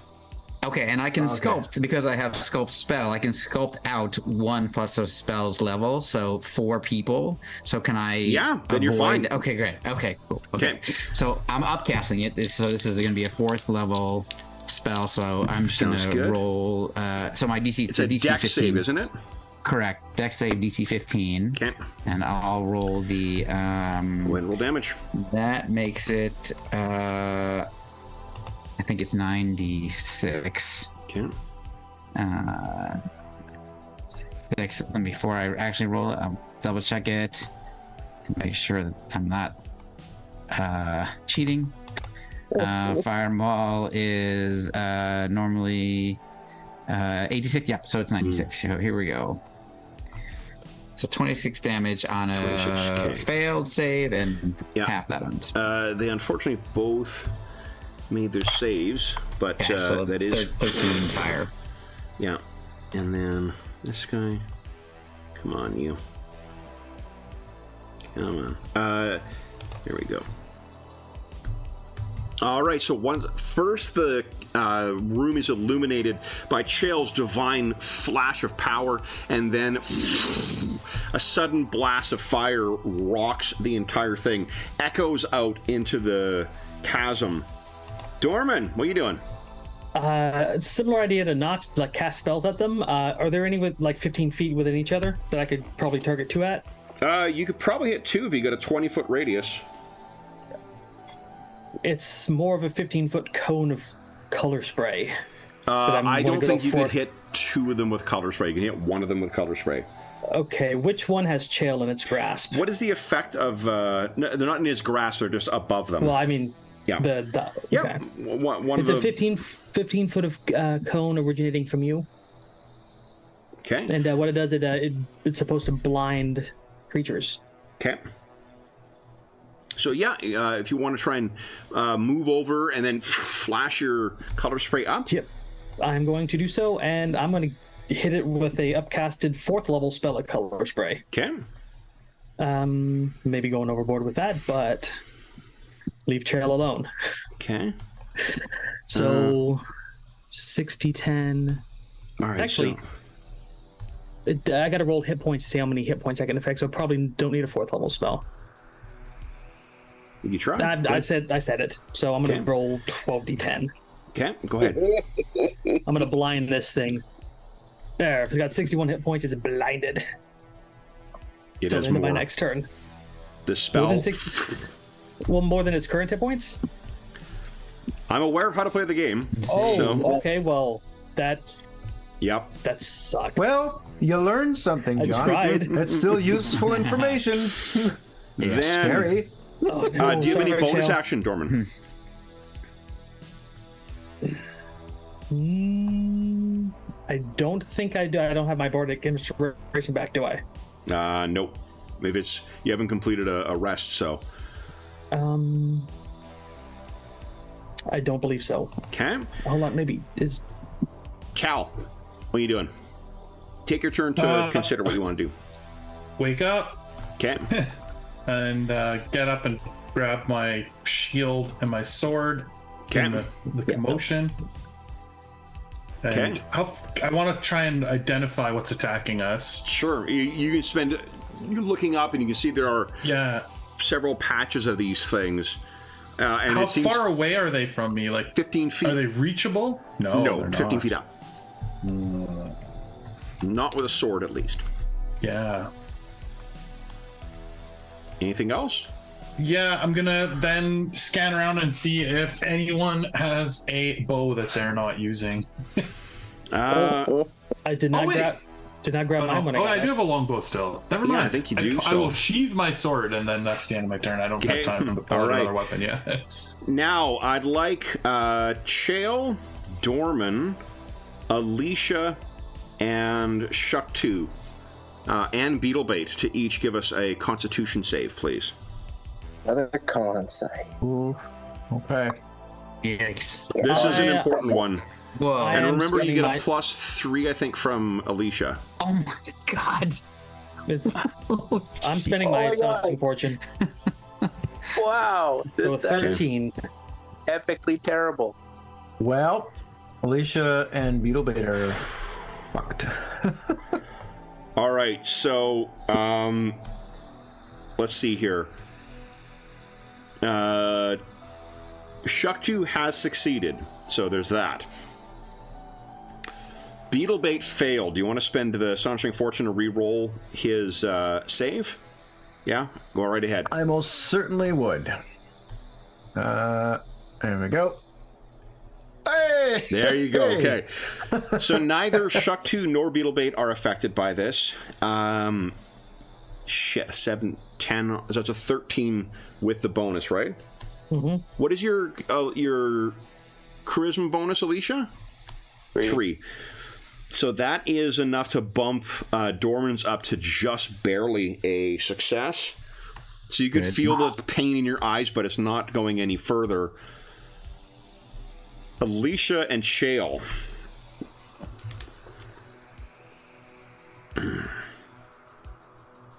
Okay, and I can sculpt because I have sculpt spell. I can sculpt out 1 plus a spell's level, so 4 people. So can I? Yeah, then you're fine. Okay, great. Okay, cool. Okay, so I'm upcasting it. So this is going to be a 4th level spell. So I'm just going to roll. So my DC. It's a DC Dex 15. save, isn't it? Correct. Dex save DC 15. Okay. And I'll roll the. Go ahead and roll damage. That makes it. I think it's 9d6. Okay. 6. And before I actually roll it, I'll double check it to make sure that I'm not cheating. Fireball is normally 86. Yeah, so it's 96. So here we go. So 26 damage on a failed save and half that on. They unfortunately both made their saves, but so that is 13 fire. Yeah, and then this guy. Come on, you. Come on. Here we go. All right, so first the room is illuminated by Chael's divine flash of power, and then a sudden blast of fire rocks the entire thing, echoes out into the chasm. Dorman, what are you doing? Similar idea to Knox, like cast spells at them. Are there any with like 15 feet within each other that I could probably target 2 at? You could probably hit 2 if you got a 20-foot radius. It's more of a 15-foot cone of color spray. I don't think you could hit 2 of them with color spray. You can hit 1 of them with color spray. Okay, which one has Chael in its grasp? What is the effect of... No, they're not in his grasp, they're just above them. Well, I mean... Yeah. Okay. It's a 15 foot of cone originating from you. Okay. And what it does, it's supposed to blind creatures. Okay. So yeah, if you want to try and move over and then flash your color spray up. Yep. I'm going to do so, and I'm going to hit it with a upcasted 4th level spell at color spray. Okay. Maybe going overboard with that, but leave Chael alone. Okay. So 60-10. All right. Actually, I got to roll hit points to see how many hit points I can affect. So probably don't need a 4th level spell. You try. I said it. So I'm going to roll 12d10. Okay, go ahead. I'm going to blind this thing. There, if it's got 61 hit points, it's blinded. It Till has the end of more. my next turn. The spell. More than its current hit points? I'm aware of how to play the game. Oh, so. Okay, well, that's... Yep. That sucks. Well, you learned something, John. I tried. That's still useful information. Then, scary. Oh, no, do you have any bonus action, Dorman? I don't think I do. I don't have my bardic inspiration back, do I? Nope. Maybe you haven't completed a rest, so. I don't believe so. Okay. Hold on, maybe is Cal, what are you doing? Take your turn to consider what you want to do. Wake up. Okay. And get up and grab my shield and my sword. Okay. The commotion. And I want to try and identify what's attacking us. Sure. You can spend... You're looking up and you can see there are several patches of these things. And how far away are they from me? Like 15 feet. Are they reachable? No, 15 feet up. Not with a sword, at least. Yeah. Anything else? Yeah, I'm gonna then scan around and see if anyone has a bow that they're not using. I did not grab. Did not grab mine when I got I do have a longbow still. Never mind. I think you do. I will sheathe my sword, and then that's the end of my turn. I don't have time to pull another weapon yet. Now, I'd like Chael, Dorman, Alisha, and Shuktu, and Beetlebait to each give us a Constitution save, please. Another con save. Ooh. Okay. Yikes. This is an important one. Whoa. And remember, you get a +3, I think, from Alisha. Oh my god. I'm spending my astonishing fortune. Wow. So 13. Epically terrible. Well, Alisha and Beetlebait are fucked. All right, so let's see here. Shuktu has succeeded, so there's that. Beetlebait failed. Do you want to spend the Astonishing Fortune to re-roll his save? Yeah? Go right ahead. I most certainly would. There we go. Hey! There you go. Okay. So neither Shuktu nor Beetlebait are affected by this. 7, 10. So that's a 13 with the bonus, right? Mm-hmm. What is your charisma bonus, Alisha? 3. So that is enough to bump Dorman's up to just barely a success. So you could feel the pain in your eyes, but it's not going any further. Alisha and Shale.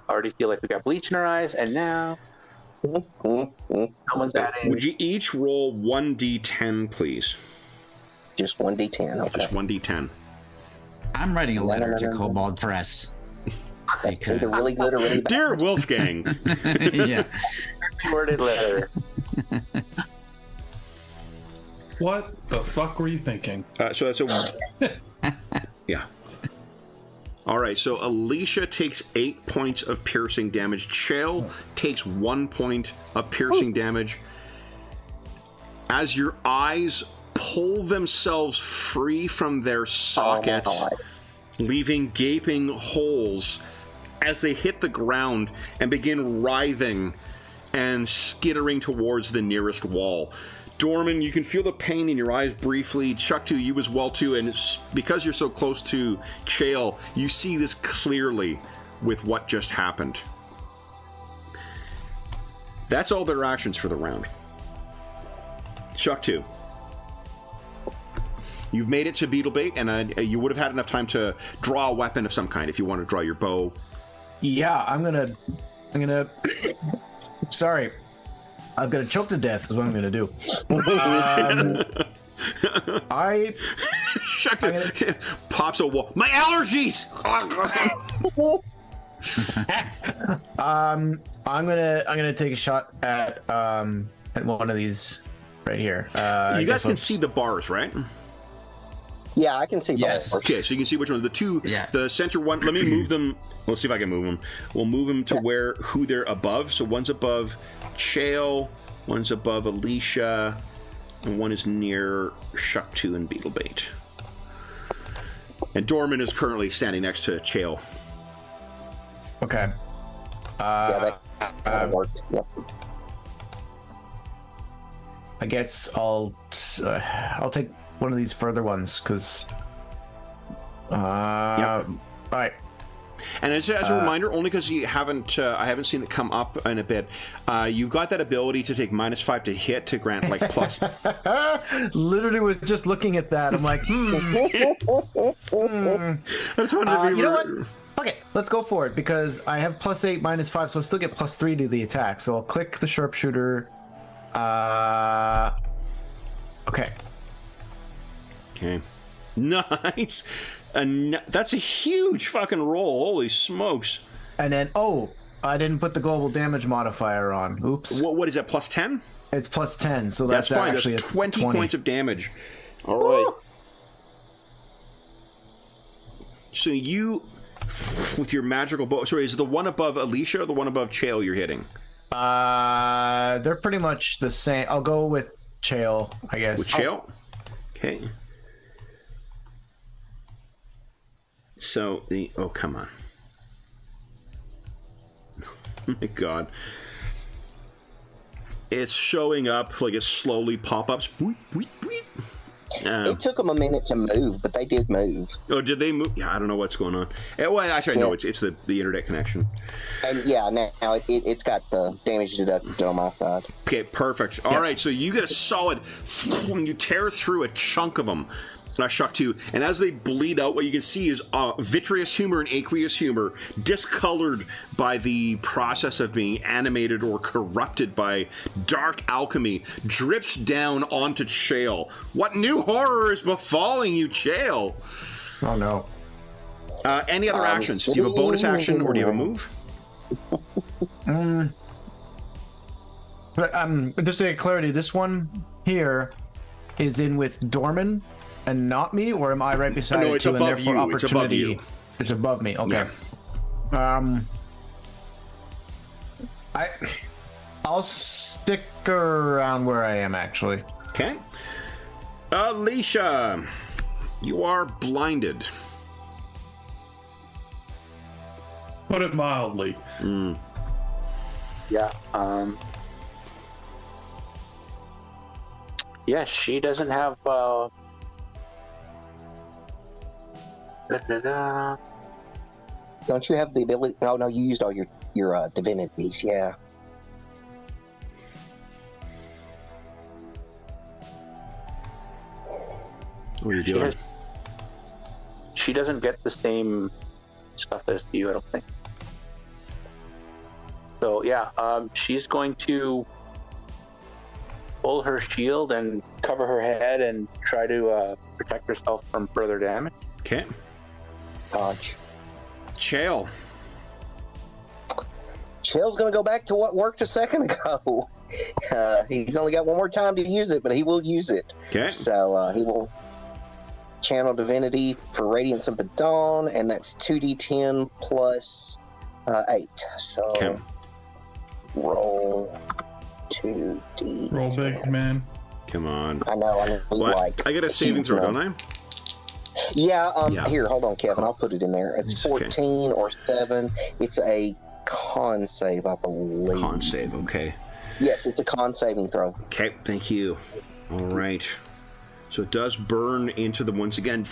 Already feel like we got bleach in our eyes, and now someone's adding. Would you each roll 1d10, please? Just 1d10. Okay. Just 1d10. I'm writing a letter to Kobold Press. That's either really good or really bad. Dear Wolfgang. Yeah. Worded letter. What the fuck were you thinking? So that's a... Yeah. All right, so Alisha takes 8 points of piercing damage. Shale takes 1 point of piercing damage. As your eyes pull themselves free from their sockets, leaving gaping holes as they hit the ground and begin writhing and skittering towards the nearest wall. Dorman, you can feel the pain in your eyes briefly. Shuktu, you as well too, and it's because you're so close to Chael, you see this clearly with what just happened. That's all their actions for the round. Shuktu, you've made it to Beetlebait, and you would have had enough time to draw a weapon of some kind if you want to draw your bow. Yeah, I'm gonna sorry, I'm gonna choke to death is what I'm gonna do. Shuktu pops a wall. My allergies. I'm gonna take a shot at one of these right here. You guys can see the bars, right? Yeah, I can see Yes. both. Okay, so you can see which one. The two, the center one. Let me move them. Let's see if I can move them. We'll move them to who they're above. So one's above Chael, one's above Alisha, and one is near Shuktu and Beetlebait. And Dorman is currently standing next to Chael. Okay. Yeah, that worked. Yep. I guess I'll take one of these further ones because. All right. And as a reminder, only because you haven't, I haven't seen it come up in a bit. You've got that ability to take -5 to hit to grant like plus. Literally was just looking at that. I'm like, I just wondered if you know what? Okay, let's go for it because I have +8, -5, so I still get +3 to the attack. So I'll click the sharpshooter. Okay. Okay. Nice. And that's a huge fucking roll. Holy smokes. And then, I didn't put the global damage modifier on. Oops. What is that, +10? It's +10, so that's fine. actually That's 20 20 points of damage. All right. So you, with your magical bow... Sorry, is it the one above Alisha or the one above Chael you're hitting? They're pretty much the same. I'll go with Chael, I guess. With Chael? Okay. So the... Oh, come on. Oh my god. It's showing up like it slowly pop-ups. It took them a minute to move, but they did move. Oh, did they move? Yeah, I don't know what's going on. Well, actually, I know it's the internet connection. And yeah, now it's got the damage deducted on my side. Okay, perfect. All right, so you get a solid... You tear through a chunk of them. Shock 2. And as they bleed out, what you can see is vitreous humor and aqueous humor, discolored by the process of being animated or corrupted by dark alchemy, drips down onto Chael. What new horror is befalling you, Chael? Oh, no. Any other actions? Do you have a bonus action or do you have a move? Just to get clarity, this one here is in with Dorman and not me, or am I right beside no, it it's too, and above therefore you. opportunity? It's above me. Okay. Yeah. I'll stick around where I am, actually. Okay. Alisha, you are blinded. Put it mildly. Yeah. Yeah, she doesn't have. Don't you have the ability? Oh no, you used all your divinities. Yeah. What are you doing? She doesn't get the same stuff as you, I don't think. So yeah, she's going to pull her shield and cover her head and try to protect herself from further damage. Okay. Dodge. Chael. Chael's going to go back to what worked a second ago. He's only got one more time to use it, but he will use it. Okay. So he will channel divinity for Radiance of the Dawn, and that's 2d10 plus 8. So okay. Roll 2d10. Roll big, man. Come on. I know. I got a saving throw, don't I? Yeah, Here, hold on, Kevin. I'll put it in there. It's 14 or 7. It's a con save, I believe. Con save, okay. Yes, it's a con saving throw. Okay, thank you. All right. So it does burn into them once again.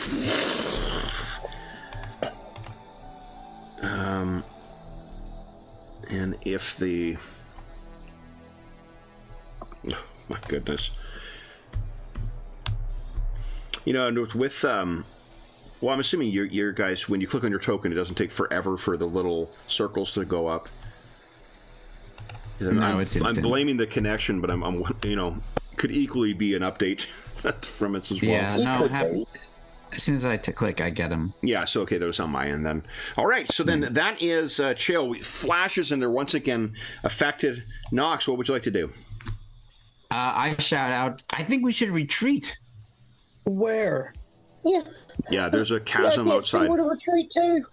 And if the... Oh, my goodness. You know, with well, I'm assuming your guys, when you click on your token, it doesn't take forever for the little circles to go up. No, it's instant. I'm blaming the connection, but I'm you know, could equally be an update from it as well. Yeah, no. As soon as I click, I get them. Yeah, so okay, that was on my end then. All right, so then that is Chael. Flashes and they're once again affected. Knox, what would you like to do? I shout out, I think we should retreat. Where? Yeah, there's a chasm outside. Where to retreat to?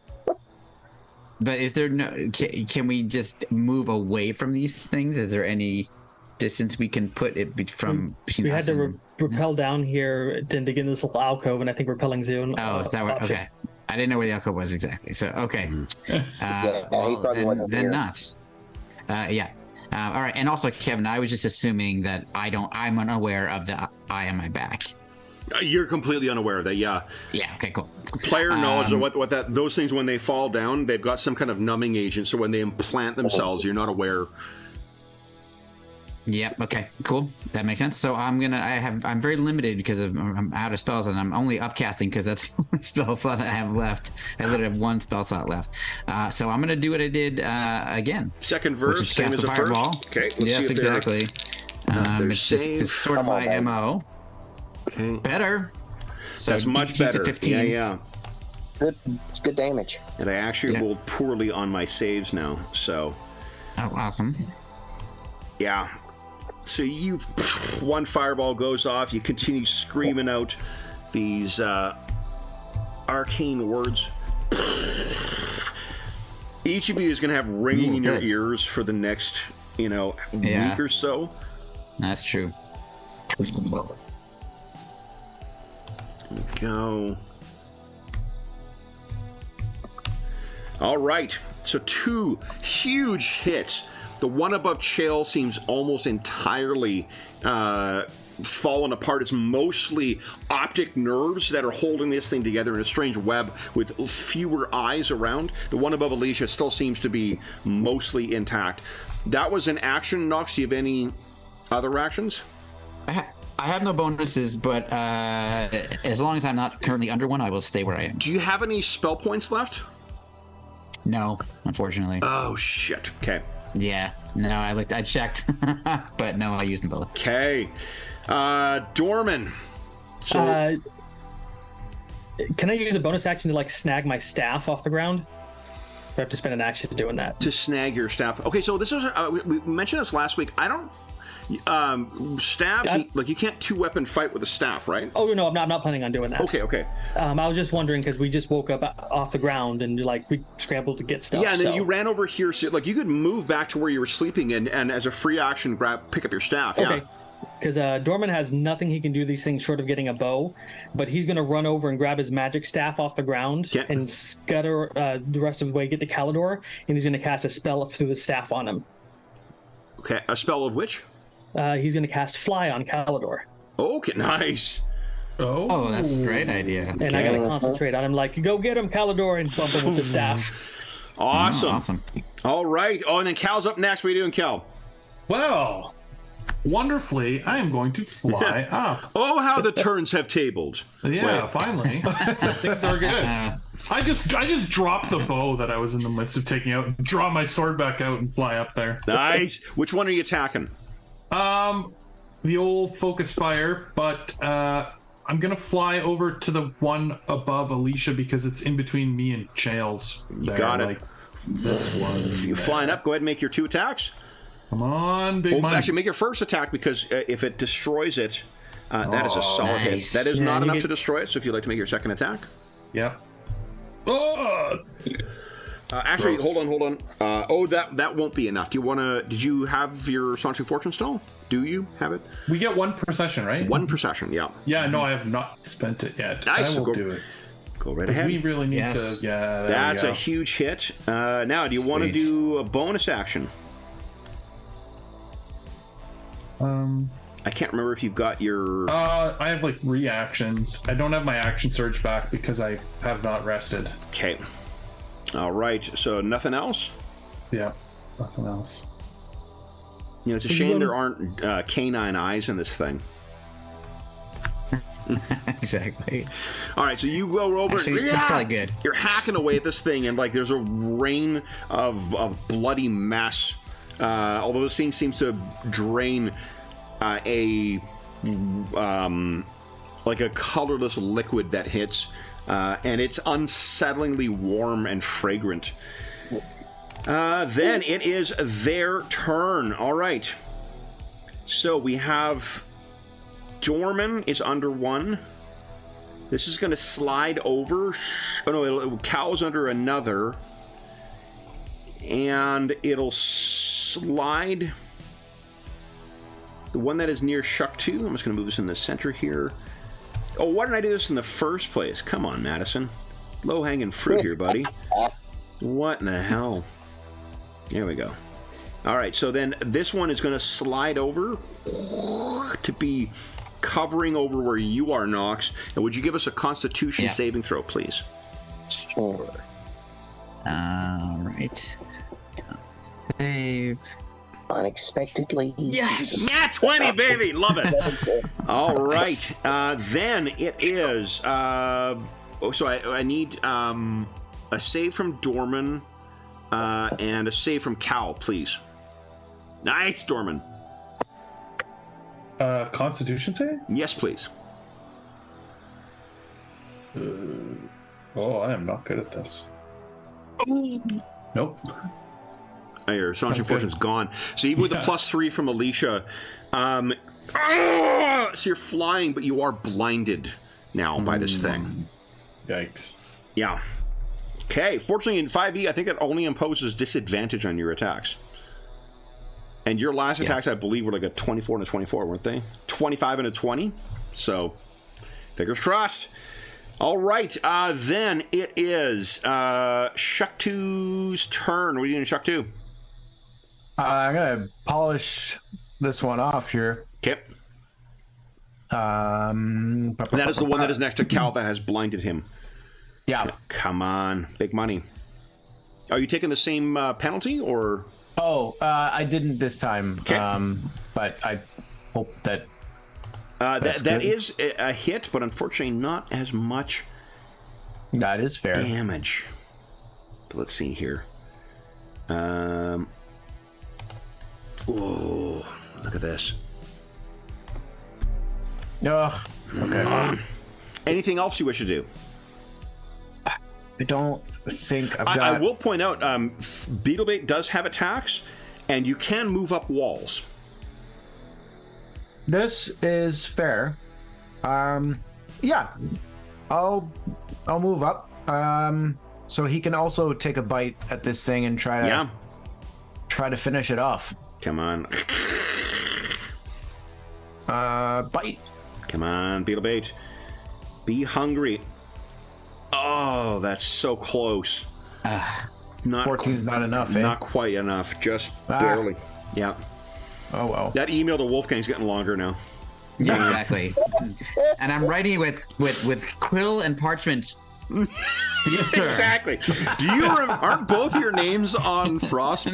But is there no? Can we just move away from these things? Is there any distance we can put it from? We had to rappel down here to get in this little alcove, and I think rappelling's the only. Oh, is that what? Okay, I didn't know where the alcove was exactly. So okay, then not. Yeah. All right, and also Kevin, I was just assuming that I'm unaware of the eye on my back. You're completely unaware of that, yeah. Yeah, okay, cool. Player knowledge of what those things, when they fall down, they've got some kind of numbing agent, so when they implant themselves, you're not aware. Yep, okay, cool. That makes sense. So I'm very limited because I'm out of spells, and I'm only upcasting because that's the only spell slot I have left. I literally have one spell slot left. So I'm gonna do what I did again. Second verse, same as the fireball. First. Okay, let's yes, see if exactly. It's sort of my MO. Okay. Better. So that's much better. 15. Yeah. Good. It's good damage. And I actually rolled poorly on my saves now, so. Oh, awesome. Yeah. So one fireball goes off. You continue screaming out these arcane words. Each of you is going to have ringing in your ears for the next, week or so. That's true. Here we go. All right. So 2 huge hits. The one above Chael seems almost entirely fallen apart. It's mostly optic nerves that are holding this thing together in a strange web with fewer eyes around. The one above Alisha still seems to be mostly intact. That was an action. Knox, do you have any other actions? I have no bonuses, but as long as I'm not currently under one, I will stay where I am. Do you have any spell points left? No, unfortunately. Oh, shit. Okay. Yeah. No, I checked. But no, I used them both. Okay. Dorman. So... can I use a bonus action to, like, snag my staff off the ground? I have to spend an action doing that. To snag your staff. Okay, so this was we mentioned this last week. I don't staffs like you can't 2-weapon fight with a staff, right? Oh no, I'm not planning on doing that. Okay. I was just wondering because we just woke up off the ground and like we scrambled to get stuff. Yeah, and then you ran over here, so like you could move back to where you were sleeping and as a free action pick up your staff. Yeah. Okay. Because Dorman has nothing he can do these things short of getting a bow, but he's going to run over and grab his magic staff off the ground and scutter the rest of the way, get to Kalador, and he's going to cast a spell through the staff on him. Okay, a spell of which? He's going to cast Fly on Kalador. Okay, nice. Oh, that's a great idea. And I got to concentrate on him, like, go get him, Kalador, and bump him with the staff. Awesome. All right. Oh, and then Cal's up next. What are you doing, Cal? Well... wonderfully, I am going to fly up. Oh, how the turns have tabled. Yeah, finally. Things are good. I just dropped the bow that I was in the midst of taking out, draw my sword back out, and fly up there. Nice. Which one are you attacking? The old focus fire, but I'm going to fly over to the one above Alisha because it's in between me and Chaels. You got it. Like this one. You're flying up. Go ahead and make your 2 attacks. Come on, big money. Actually, make your first attack because if it destroys it, that is a solid hit. That is not enough to destroy it, so if you'd like to make your second attack. Yeah. Oh! Actually, hold on. That won't be enough. Do you want to... Did you have your Sonic Fortune still? Do you have it? We get 1 per session, right? 1 per session, yeah. Yeah, no, I have not spent it yet. Nice. I will do it. Go right ahead. We really need to... Yeah, that's a huge hit. Now, do you want to do a bonus action? I can't remember if you've got your... I have, like, reactions. I don't have my action surge back because I have not rested. Okay. All right. So, nothing else? Yeah, nothing else. You know, it's a shame there aren't canine eyes in this thing. Exactly. All right, so you go over. Actually, that's probably good. You're hacking away at this thing, and, like, there's a rain of bloody mess. Although this thing seems to drain like a colorless liquid that hits, and it's unsettlingly warm and fragrant. Then it is their turn. All right. So we have Dorman is under 1. This is going to slide over. Oh no, Cal's under another. And it'll slide the one that is near Shuck 2. I'm just going to move this in the center here. Oh, why didn't I do this in the first place? Come on, Madison. Low-hanging fruit here, buddy. What in the hell? There we go. All right, so then this one is going to slide over to be covering over where you are, Knox. And would you give us a Constitution saving throw, please? Sure. All right. Save. Unexpectedly. Yes! Yeah, 20, baby! Love it. All right. Then it is... so I need a save from Dorman and a save from Cal, please. Nice, Dorman. Constitution save? Yes, please. I am not good at this. Nope. Oh, your Astonishing Fortune's gone. So even with the +3 from Alisha, so you're flying, but you are blinded now by this thing. Yikes. Yeah. Okay. Fortunately, in 5e, I think that only imposes disadvantage on your attacks. And your last attacks, I believe, were like a 24 and a 24, weren't they? 25 and a 20. So, fingers crossed. All right. Then it is Shuck 2's turn. What are you doing, Shuck 2? I'm going to polish this one off here. Okay. That is the one that is next to Cal that has blinded him. Yeah. Okay, come on. Big money. Are you taking the same penalty, or... I didn't this time. Okay. But I hope that That is a hit, but unfortunately not as much. That is fair. Damage. But let's see here. Whoa! Look at this. Ugh. Okay. Anything else you wish to do? I don't think I've got... I will point out, Beetlebait does have attacks, and you can move up walls. This is fair. Yeah. I'll move up. So he can also take a bite at this thing and try to finish it off. Come on. Bite. Come on, Beetlebait. Be hungry. Oh, that's so close. Not 14's not enough, eh? Not quite enough. Just barely. Yeah. Oh, well. That email to Wolfgang's getting longer now. Yeah, exactly. And I'm writing with quill and parchment. Yes, sir. Exactly. Do you aren't both your names on Frost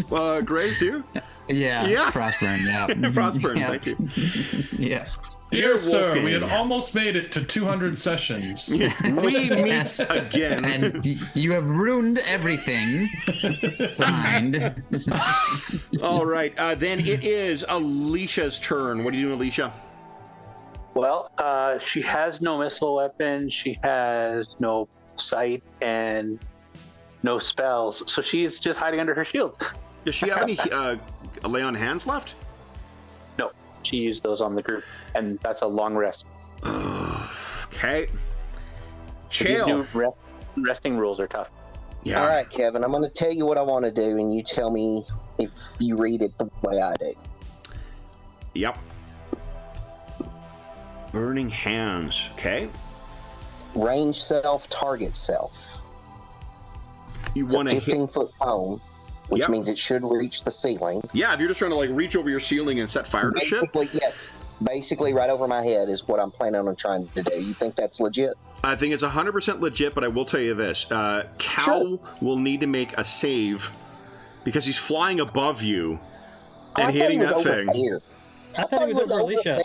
Grave too? Yeah. Frostburn. Yeah. Frostburn. Yeah. Thank you. Yeah. Dear sir, Wolfgang. we had almost made it to 200 sessions. We meet again. And you have ruined everything. Signed. All right. Then it is Alicia's turn. What are you doing, Alisha? Well, she has no missile weapon. She has no sight and no spells. So she's just hiding under her shield. Does she have any lay on hands left? No, she used those on the group, and that's a long rest. Okay. These Chill. new resting rules are tough. Yeah. All right, Kevin, I'm going to tell you what I want to do, and you tell me if you read it the way I do. Yep. Burning hands. Okay. Range self, target self. You It's a want to hit. 15-foot cone, which Yep. means it should reach the ceiling. Yeah, if you're just trying to like reach over your ceiling and set fire to shit. Basically, yes. Basically, right over my head is what I'm planning on trying to do. You think that's legit? I think it's 100% legit, but I will tell you this. Cal will need to make a save because he's flying above you and hitting that thing. I thought he was over Alisha.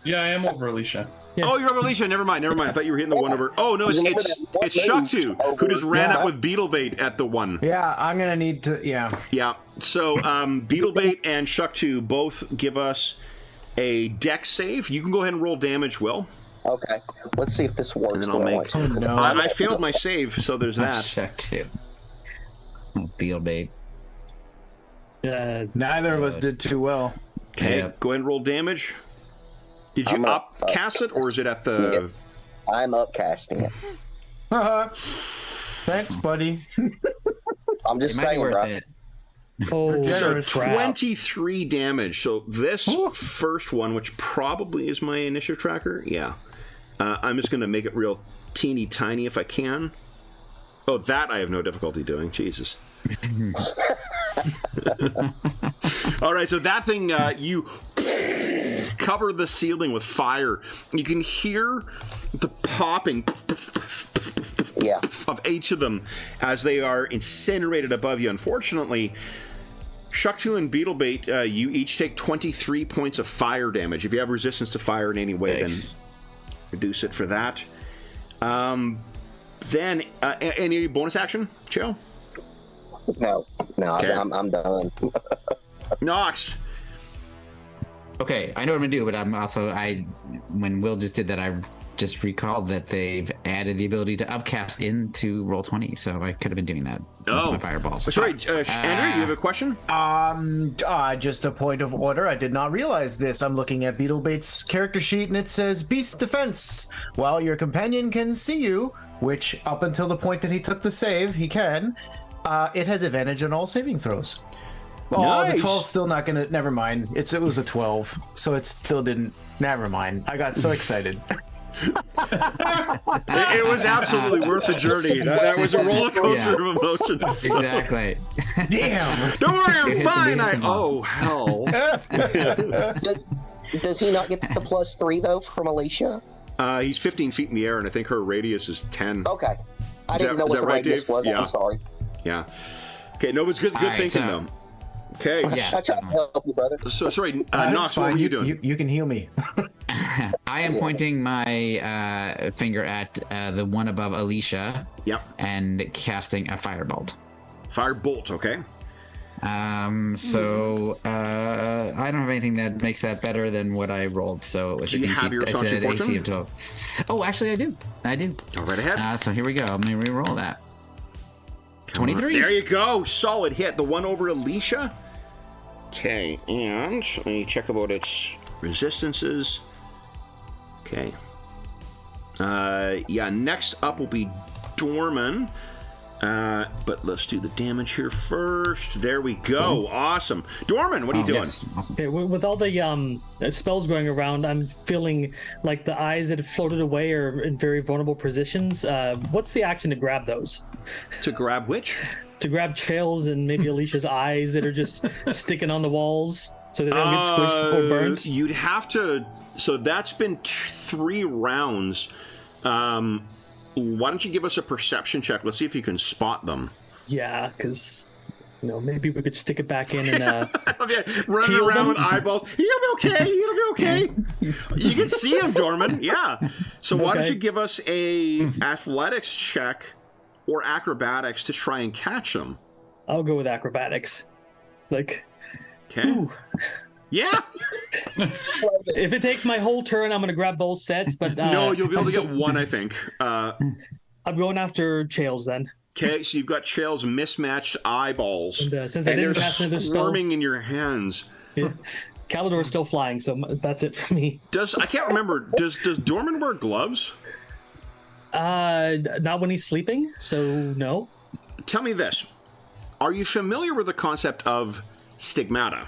Yeah, I am over Alicia. Yeah. Oh, you're over Alisha. Never mind. I thought you were hitting the one over. Oh, no, it's Shuktu who just ran up with Beetlebait at the one. Yeah, I'm going to need to... Yeah. Yeah. So Beetlebait and Shuktu both give us a dex save. You can go ahead and roll damage, Will. Okay. Let's see if this works. And then I'll make... Oh, no. I failed my save, so there's that. Check too. Beetlebait. Neither of us did too well. Okay, Yep. go ahead and roll damage. Did you upcast it, or is it at the... Yeah. I'm upcasting it. Thanks, buddy. I'm just It might be saying, worth bro. it. Oh, So crap. 23 damage. So this first one, which probably is my initiative tracker, yeah. I'm just going to make it real teeny tiny if I can. Oh, that I have no difficulty doing. Jesus. All right, so that thing, you cover the ceiling with fire. You can hear the popping of each of them as they are incinerated above you. Unfortunately, Shuktu and Beetlebait, you each take 23 points of fire damage. If you have resistance to fire in any way, then reduce it for that. Then, any bonus action, Chill? No, Okay. I'm done. Knox. Okay, I know what I'm gonna do, but I'm also when Will just did that, I just recalled that they've added the ability to upcast into Roll20, so I could have been doing that. Oh, my fireballs. Sorry, Andrew, you have a question? Just a point of order. I did not realize this. I'm looking at Beetlebait's character sheet, and it says Beast Defense. While your companion can see you, which up until the point that he took the save, he can. It has advantage on all saving throws. Oh, Nice. the 12's still not gonna. Never mind. It was a 12, so it still didn't. Never mind. I got so excited. It was absolutely worth the journey. That was a roller coaster of emotions. Exactly. Damn. Don't worry, I'm fine. Oh, hell. Does he not get the +3 though from Alicia? He's 15 feet in the air, and I think her radius is 10. Okay. I didn't know what the right, radius Dave? was. Yeah. I'm sorry. Yeah. Okay, no, but it's good All right, thinking, so- though. Okay. Yeah. I tried to help you, brother. So, sorry, That's Knox, what fine. were you doing? You can heal me. I am pointing my finger at the one above Alisha. Yep. And casting a firebolt. Firebolt, okay. So I don't have anything that makes that better than what I rolled. So do you have your astonishing fortune? AC of 12. Oh, actually, I do. Go right ahead. So here we go. I'm gonna re-roll that. Come 23. On. There you go. Solid hit. The one over Alisha. Okay, and let me check about its resistances. Okay. Yeah, next up will be Dorman. But let's do the damage here first. There we go. Awesome. Dorman, what are you doing? Yes. Awesome. Okay, with all the spells going around, I'm feeling like the eyes that have floated away are in very vulnerable positions. What's the action to grab those? To grab which? To grab Trails and maybe Alicia's eyes that are just sticking on the walls so that they don't get squished or burnt. You'd have to... So that's been 3 rounds. Why don't you give us a perception check? Let's see if you can spot them. Yeah, because... maybe we could stick it back in and running around with eyeballs. He'll be okay. He'll be okay. You can see him, Dorman. Yeah. So why don't you give us a athletics check or acrobatics to try and catch him? I'll go with acrobatics. Okay. Ooh. Yeah. If it takes my whole turn, I'm going to grab both sets. But no, you'll be able to get one, I think. I'm going after Chaels then. Okay, so you've got Chaels' mismatched eyeballs, and since I didn't cast another spell, squirming in your hands. Yeah. Kalador's still flying, so that's it for me. I can't remember. Does Dorman wear gloves? Not when he's sleeping, so no. Tell me this: are you familiar with the concept of stigmata?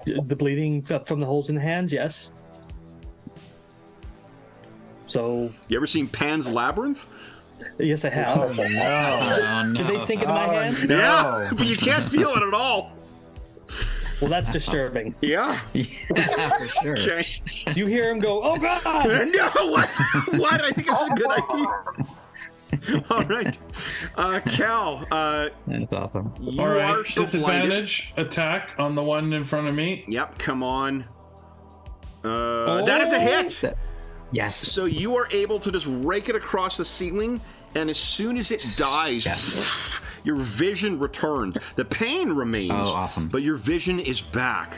The bleeding from the holes in the hands, yes. So you ever seen Pan's Labyrinth? Yes, I have. Oh, no. Did they sink into my hands? No. Yeah, but you can't feel it at all. Well, that's disturbing. Yeah. Yeah, for sure. Okay. You hear him go, "Oh God!" No, what? I think it's a good idea. All right, Cal. That's awesome. You All right, are still disadvantage attack on the one in front of me. Yep, come on. That is a hit. Yes. So you are able to just rake it across the ceiling, and as soon as it dies, your vision returns. The pain remains. Oh, awesome. But your vision is back.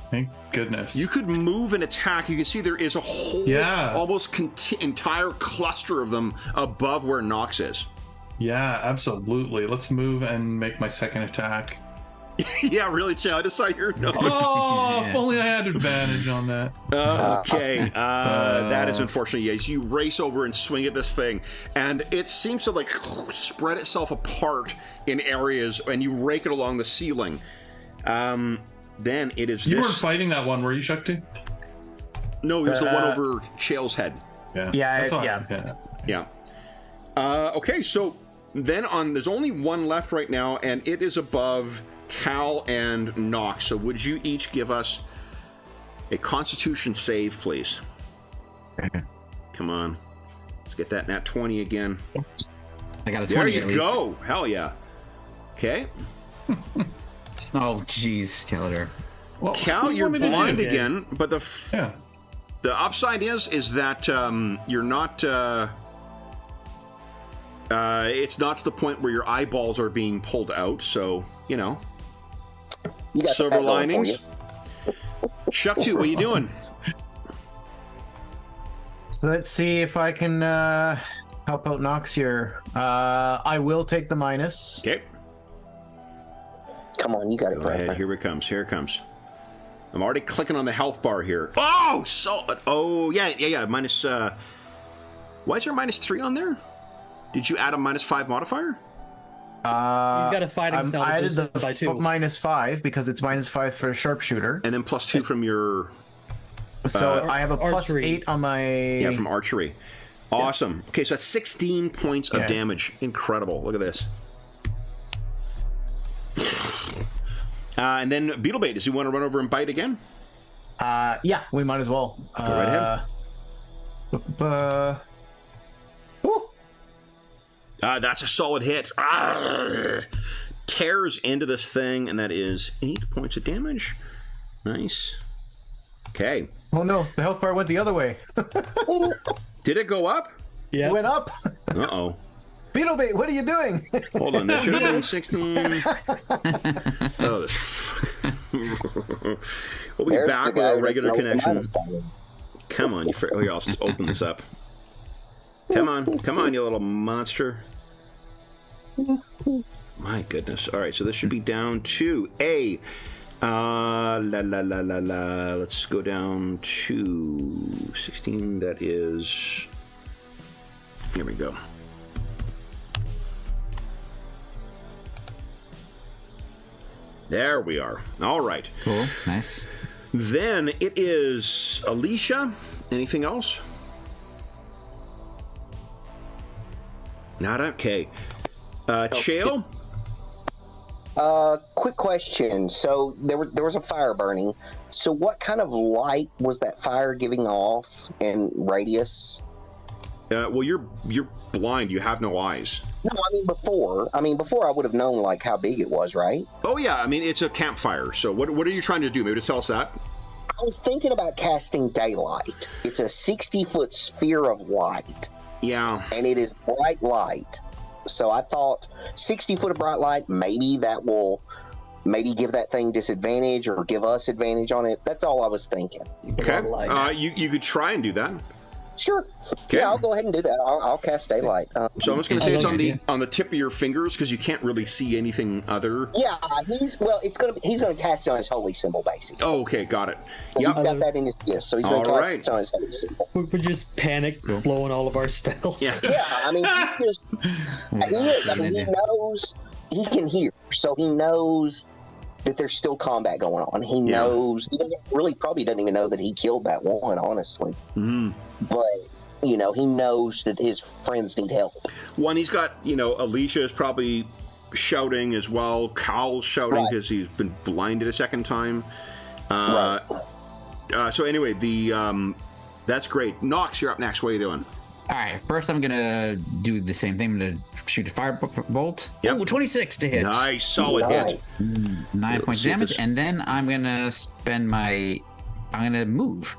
Thank goodness. You could move and attack. You can see there is a whole, almost entire cluster of them above where Knox is. Yeah, absolutely. Let's move and make my second attack. Yeah, really, Chad. I just saw your note. Oh, if only I had advantage on that. Okay, that is unfortunate. Yes, you race over and swing at this thing, and it seems to like spread itself apart in areas, and you rake it along the ceiling. Then it is. You weren't fighting that one, were you, Shakti? No, it was the one over Chael's head. Yeah. Okay, so then there's only one left right now, and it is above Cal and Knox. So would you each give us a Constitution save, please? Come on, let's get that nat 20 again. I got a 20. There you go. Hell yeah. Okay. Oh, jeez, Kalador. Well, Cal, you're blind again, but the upside is that you're not. It's not to the point where your eyeballs are being pulled out, so you know. You got silver linings. Shuktu, what are you doing? So let's see if I can help out Knox here. I will take the minus. Okay. Come on, you got it, Go ahead. Here it comes. Here it comes. I'm already clicking on the health bar here. Oh, solid. Oh, yeah. Minus. Why is there -3 on there? Did you add a -5 modifier? He's got a fighting style. I added the by 2. -5 because it's -5 for a sharpshooter, and then +2 from your. So I have a archery. +8 on my. Yeah, from archery. Awesome. Okay, so that's 16 points of damage. Incredible. Look at this. And then Beetlebait, does he want to run over and bite again? Yeah, we might as well. Go right ahead. That's a solid hit. Tears into this thing, and that is 8 points of damage. Nice. Okay. Oh no, the health bar went the other way. Did it go up? Yeah. It went up. Uh-oh. Beetlebait, what are you doing? Hold on, that should have been 16. Oh, we'll be back with our regular connection. Come on, oh, here, I'll open this up. Come on, you little monster. My goodness. All right, so this should be down to A. Let's go down to 16. That is. Here we go. There we are. All right. Cool. Nice. Then it is Alisha. Anything else? Not okay. Chael? Quick question. So there was a fire burning. So what kind of light was that fire giving off in radius? Well, you're blind. You have no eyes. No, I mean before I would have known like how big it was, right? Oh yeah, I mean it's a campfire. So what are you trying to do? Maybe just tell us that. I was thinking about casting daylight. It's a 60-foot sphere of light. Yeah. And it is bright light. So I thought 60 foot of bright light, maybe that will give that thing disadvantage or give us advantage on it. That's all I was thinking. Okay. You could try and do that. Sure. Okay. Yeah, I'll go ahead and do that. I'll cast daylight. So I'm just going to say it's on the tip of your fingers because you can't really see anything other. Yeah, he's going to cast it on his holy symbol basically. Oh, okay, got it. Yep. He's got that in his fist, so he's going to cast it on his holy symbol. We just panic blowing all of our spells. Yeah. Yeah, I mean he is. I mean he knows he can hear, so he knows that there's still combat going on. He knows he probably doesn't even know that he killed that one, honestly. Mm-hmm. But he knows that his friends need help. One, he's got Alisha is probably shouting as well. Cal's shouting because he's been blinded a second time. So anyway, that's great. Knox, you're up next. What are you doing? All right, first I'm gonna do the same thing. I'm gonna shoot a firebolt. Yep. Oh, 26 to hit. Nice, solid hit. 9 points damage, and then I'm gonna move,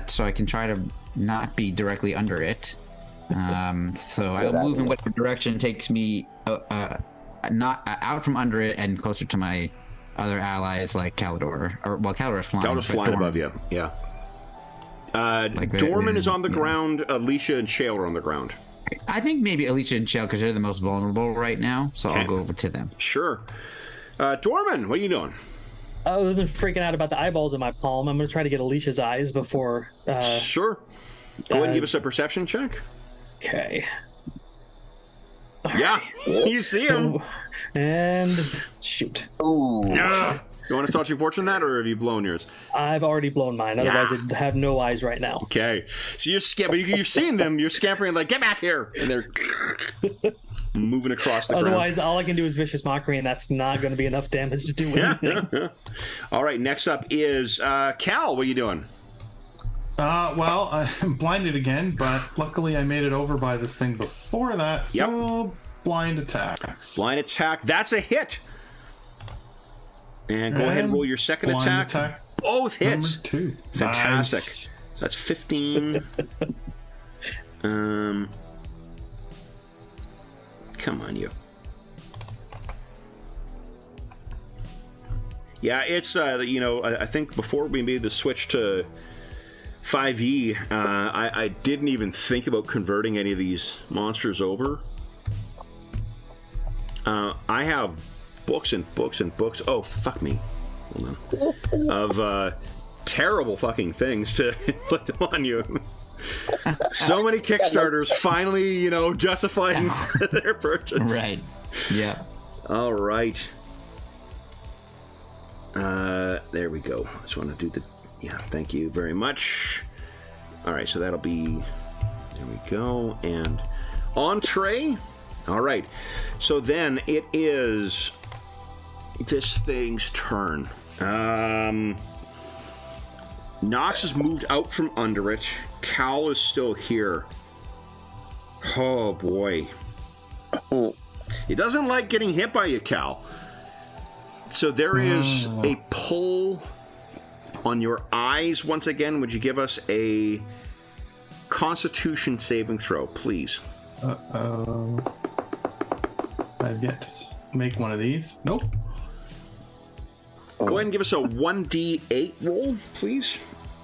so I can try to not be directly under it. So I'll move in whatever direction takes me not out from under it and closer to my other allies like Kalador. Kalador's flying. Kalador's flying above you. Yeah. Dorman is on the ground. Alisha and Chael are on the ground. I think maybe Alisha and Chael because they're the most vulnerable right now. So I'll go over to them. Sure. Dorman, what are you doing? Other than freaking out about the eyeballs in my palm, I'm going to try to get Alicia's eyes before... Sure. Go ahead and give us a perception check. Okay. Yeah, you see him. And shoot. Ooh. Yeah. You want to start your fortune that, or have you blown yours? I've already blown mine. Otherwise, I'd have no eyes right now. Okay. So you're scampering. You've seen them. You're scampering like, get back here. And they're moving across the ground. Otherwise, all I can do is vicious mockery, and that's not going to be enough damage to do anything. All right. Next up is Cal. What are you doing? Well, I'm blinded again, but luckily I made it over by this thing before that, so blind attacks. Blind attack. That's a hit. And go ahead and roll your second attack. Both hits. Number 2. Fantastic. Nice. So that's 15. Come on, you. Yeah, it's, I think before we made the switch to 5e, I didn't even think about converting any of these monsters over. I have books and books and books. Oh, fuck me. Hold on. Of terrible fucking things to put them on you. So many Kickstarters finally, justifying their purchase. Right. Yeah. All right. There we go. Just want to do the... Yeah, thank you very much. All right, so that'll be... There we go. And entree. All right. So then it is this thing's turn. Knox has moved out from under it. Cal is still here. Oh, boy. He doesn't like getting hit by you, Cal. So there is a pull On your eyes, once again, would you give us a Constitution saving throw, please? Uh-oh. I've yet to make one of these. Nope. Go ahead and give us a 1d8 roll, please.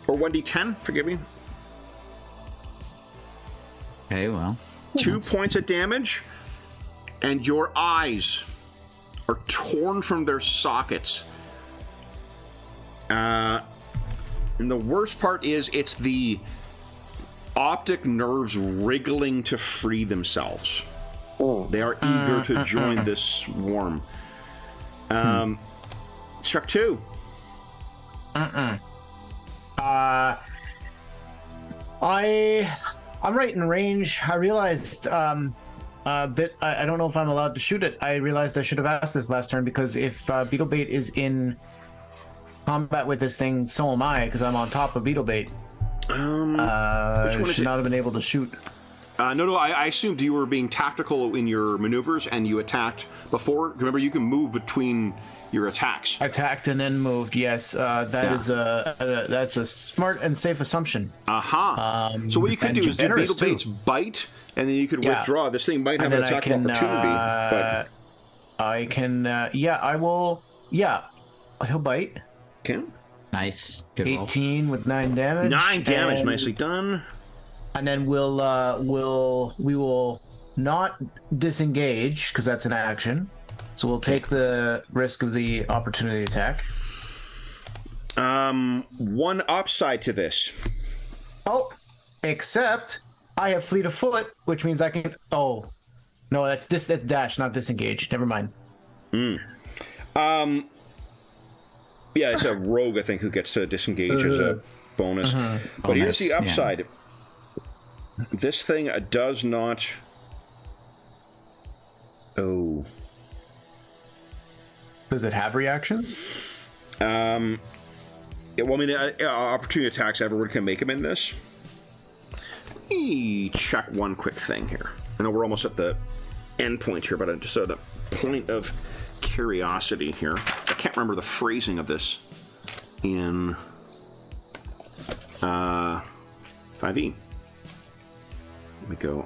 Or 1d10, forgive me. Okay, well. 2 points of damage, and your eyes are torn from their sockets. And the worst part is it's the optic nerves wriggling to free themselves. They are eager to join this swarm. Struck 2. I'm right in range. I realized that I don't know if I'm allowed to shoot it. I realized I should have asked this last turn, because if Beetlebait is in combat with this thing, so am I, because I'm on top of Beetlebait. I should not have been able to shoot. No, I assumed you were being tactical in your maneuvers and you attacked before. Remember, you can move between your attacks. Attacked and then moved, yes. That's a smart and safe assumption. Aha. So what you could do is do Beetlebait's bite, and then you could withdraw. This thing might have an attack opportunity. But I can, I will, he'll bite. Okay. Nice. Good 18 roll. With 9 damage. 9 damage, nicely done. And then we will not disengage, because that's an action. So we'll take the risk of the opportunity attack. One upside to this. Oh, except I have fleet of foot, which means I can. Oh, no, that's dash, not disengage. Never mind. Yeah, it's a rogue, I think, who gets to disengage as a bonus. But here's the upside. Yeah. This thing does not. Oh. Does it have reactions? Yeah, well, I mean, opportunity attacks, everyone can make them in this. Let me check one quick thing here. I know we're almost at the end point here, but I just had a point of curiosity here. I can't remember the phrasing of this in 5e. Let me go.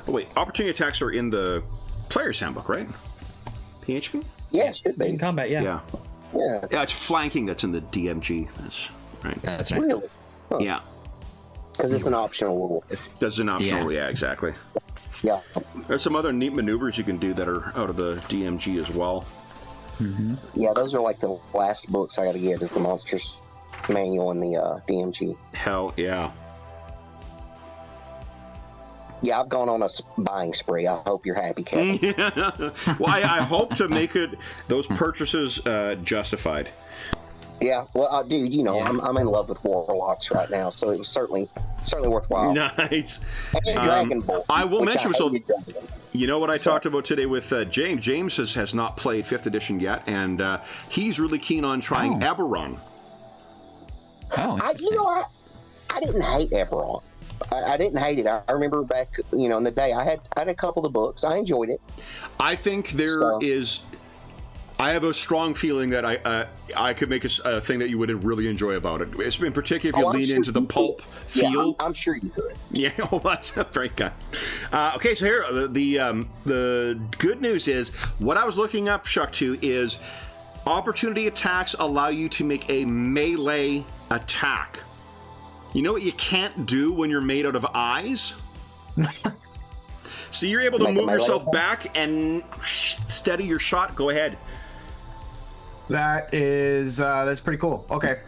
Oh, wait. Opportunity attacks are in the player's handbook, right? PHP? Yeah, it should be. In combat, yeah. Yeah, it's flanking that's in the DMG. That's right. That's right. Really? Huh. Yeah. Because it's an optional rule. That's an optional, yeah, exactly. Yeah. There's some other neat maneuvers you can do that are out of the DMG as well. Yeah, those are like the last books I got to get, is the Monsters Manual and the DMG. Hell yeah. Yeah, I've gone on a buying spree. I hope you're happy, Kevin. Yeah. Well, I hope to make those purchases justified. Yeah, well, dude, you know, I'm in love with Warlocks right now, so it was certainly worthwhile. Nice. And Dragon Ball. I will mention, so you know what I Sorry. talked about today with James. James has not played 5th edition yet, and he's really keen on trying Eberron. Oh, I didn't hate Eberron. I didn't hate it. I remember back, in the day, I had a couple of the books. I enjoyed it. I think I have a strong feeling that I could make a thing that you would really enjoy about it. It's in particular if you lean into the pulp feel. I'm sure you could. Yeah, that's very good. Okay, so here the good news is what I was looking up, Shuk2, is opportunity attacks allow you to make a melee attack. You know what you can't do when you're made out of eyes? So you're able to move yourself back and steady your shot. Go ahead. That's pretty cool. Okay.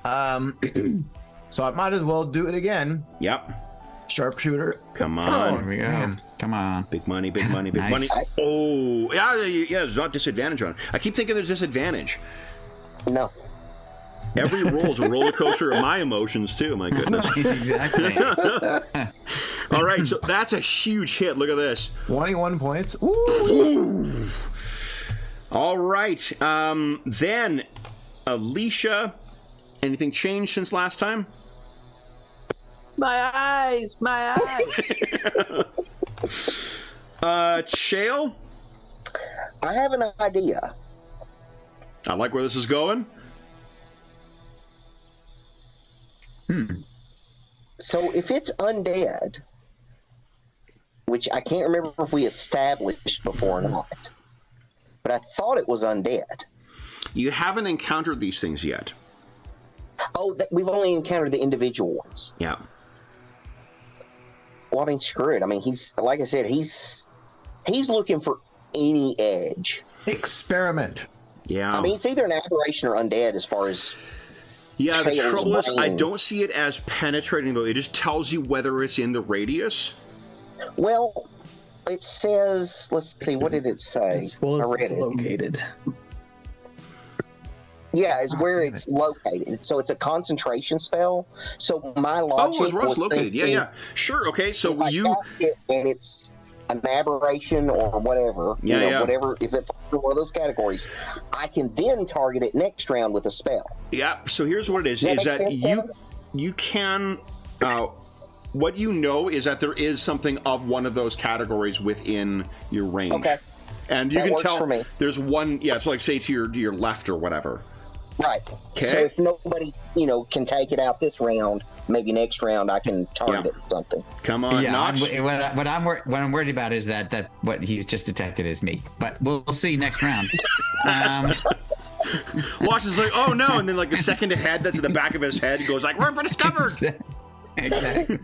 So I might as well do it again. Yep. Sharpshooter. Come on. There we go. Man. Come on. Big money, big money, big Nice. money. Oh, yeah, there's not disadvantage on it. I keep thinking there's disadvantage. No. Every roll is a roller coaster of my emotions, too. My goodness. Exactly. All right, so that's a huge hit. Look at this. 21 points. Ooh. All right. Then, Alisha, anything changed since last time? My eyes. Shale? I have an idea. I like where this is going. So if it's undead, which I can't remember if we established before or not, but I thought it was undead. You haven't encountered these things yet. Oh, we've only encountered the individual ones. Yeah. Well, I mean, screw it. I mean, he's like I said, he's looking for any edge. Experiment. Yeah. I mean, it's either an aberration or undead as far as. Yeah, the Taylor's trouble is, I brain. don't see it as penetrating, though. It just tells you whether it's in the radius. Well, it says. Let's see. What did it say? As well as I read it's it. located. Yeah, it's where it's located. So it's a concentration spell. So my logic Oh, it's where it's was located. Yeah, thinking yeah. Sure, okay, if so I you... cast it and it's an aberration or whatever, whatever, if it falls in one of those categories, I can then target it next round with a spell. Yeah, so here's what it is Does that that make sense, Kevin? you can... what you know is that there is something of one of those categories within your range. Okay. And you That can works tell for me. there's one, yeah, so like say to your left or whatever. Right. Okay. So if nobody, can take it out this round, maybe next round I can target it with something. Come on, Yeah, Knox. what I'm worried about is that what he's just detected is me. But we'll see next round. Watch is like, oh no, and then like the second ahead that's in the back of his head goes like, we're discovered. Exactly.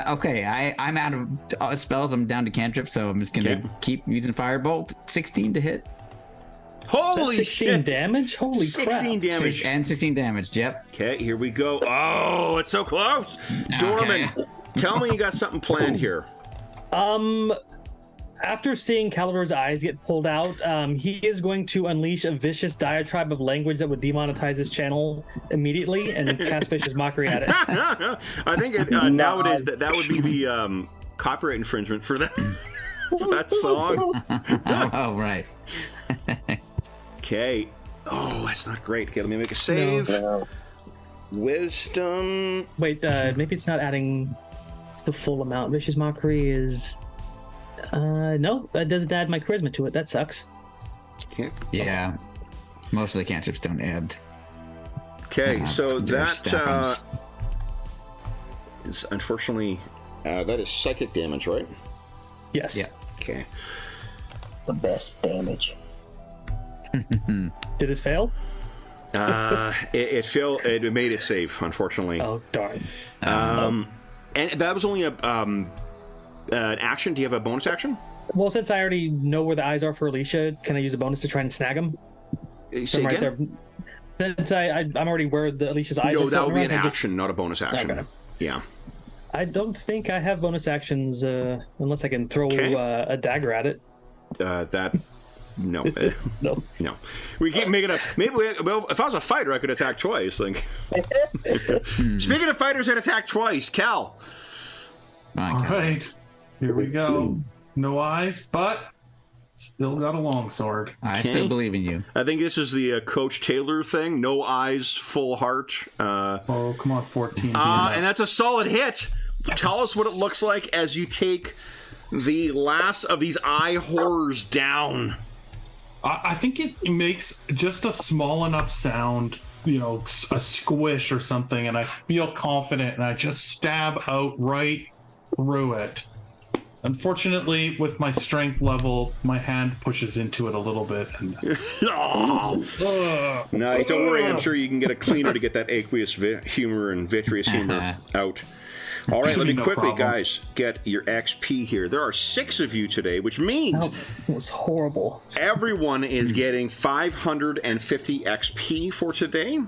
Okay, I'm out of spells. I'm down to cantrip, so I'm just gonna keep using Firebolt. 16 to hit. Holy 16 shit! damage? Holy 16 crap. damage. And 16 damage. Yep. Okay, here we go. Oh, it's so close. Dorman, tell me you got something planned here. After seeing Kalador's eyes get pulled out, he is going to unleash a vicious diatribe of language that would demonetize his channel immediately and cast Vicious Mockery at it. I think nowadays that would be the copyright infringement for that for that song. Oh, right. Okay. Oh, that's not great. Okay, let me make a save. No. Wisdom. Wait, maybe it's not adding the full amount. Vicious Mockery is... no, that doesn't add my charisma to it. That sucks. Okay. Yeah. Most of the cantrips don't add. Okay, so your that stackings. is unfortunately that is psychic damage, right? Yes. Yeah. Okay. The best damage. Did it fail? It failed. It made it save, unfortunately. Oh, darn. And that was only an action. Do you have a bonus action? Well, since I already know where the eyes are for Alisha, can I use a bonus to try and snag them? Say Right again? there. Since I'm already where the Alicia's eyes are. No, that would be an floating around, action, not a bonus action. Okay. Yeah. I don't think I have bonus actions unless I can throw a dagger at it. No. No. No. We keep making up. Maybe well, if I was a fighter, I could attack twice. Like. Speaking of fighters that attack twice, Cal. All right, here we go. No eyes, but still got a longsword. I still believe in you. I think this is the Coach Taylor thing. No eyes, full heart. Oh, come on, 14. And that's a solid hit. Tell us what it looks like as you take the last of these eye horrors down. I think it makes just a small enough sound, a squish or something, and I feel confident, and I just stab out right through it. Unfortunately, with my strength level, my hand pushes into it a little bit. And... Nice. Don't worry. I'm sure you can get a cleaner to get that aqueous humor and vitreous humor out. All right, let me quickly, guys, get your XP here. There are 6 of you today, which means It was horrible. everyone is getting 550 XP for today.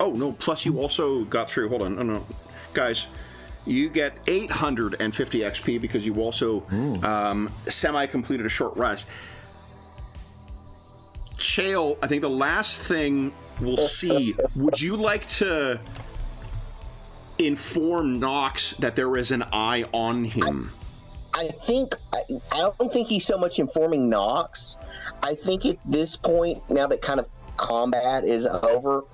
Oh, no, plus you also got through. Hold on. Oh, no. Guys, you get 850 XP because you also semi-completed a short rest. Chael, I think the last thing we'll see, would you like to inform Knox that there is an eye on him? I don't think he's so much informing Knox. I think at this point, now that kind of combat is over,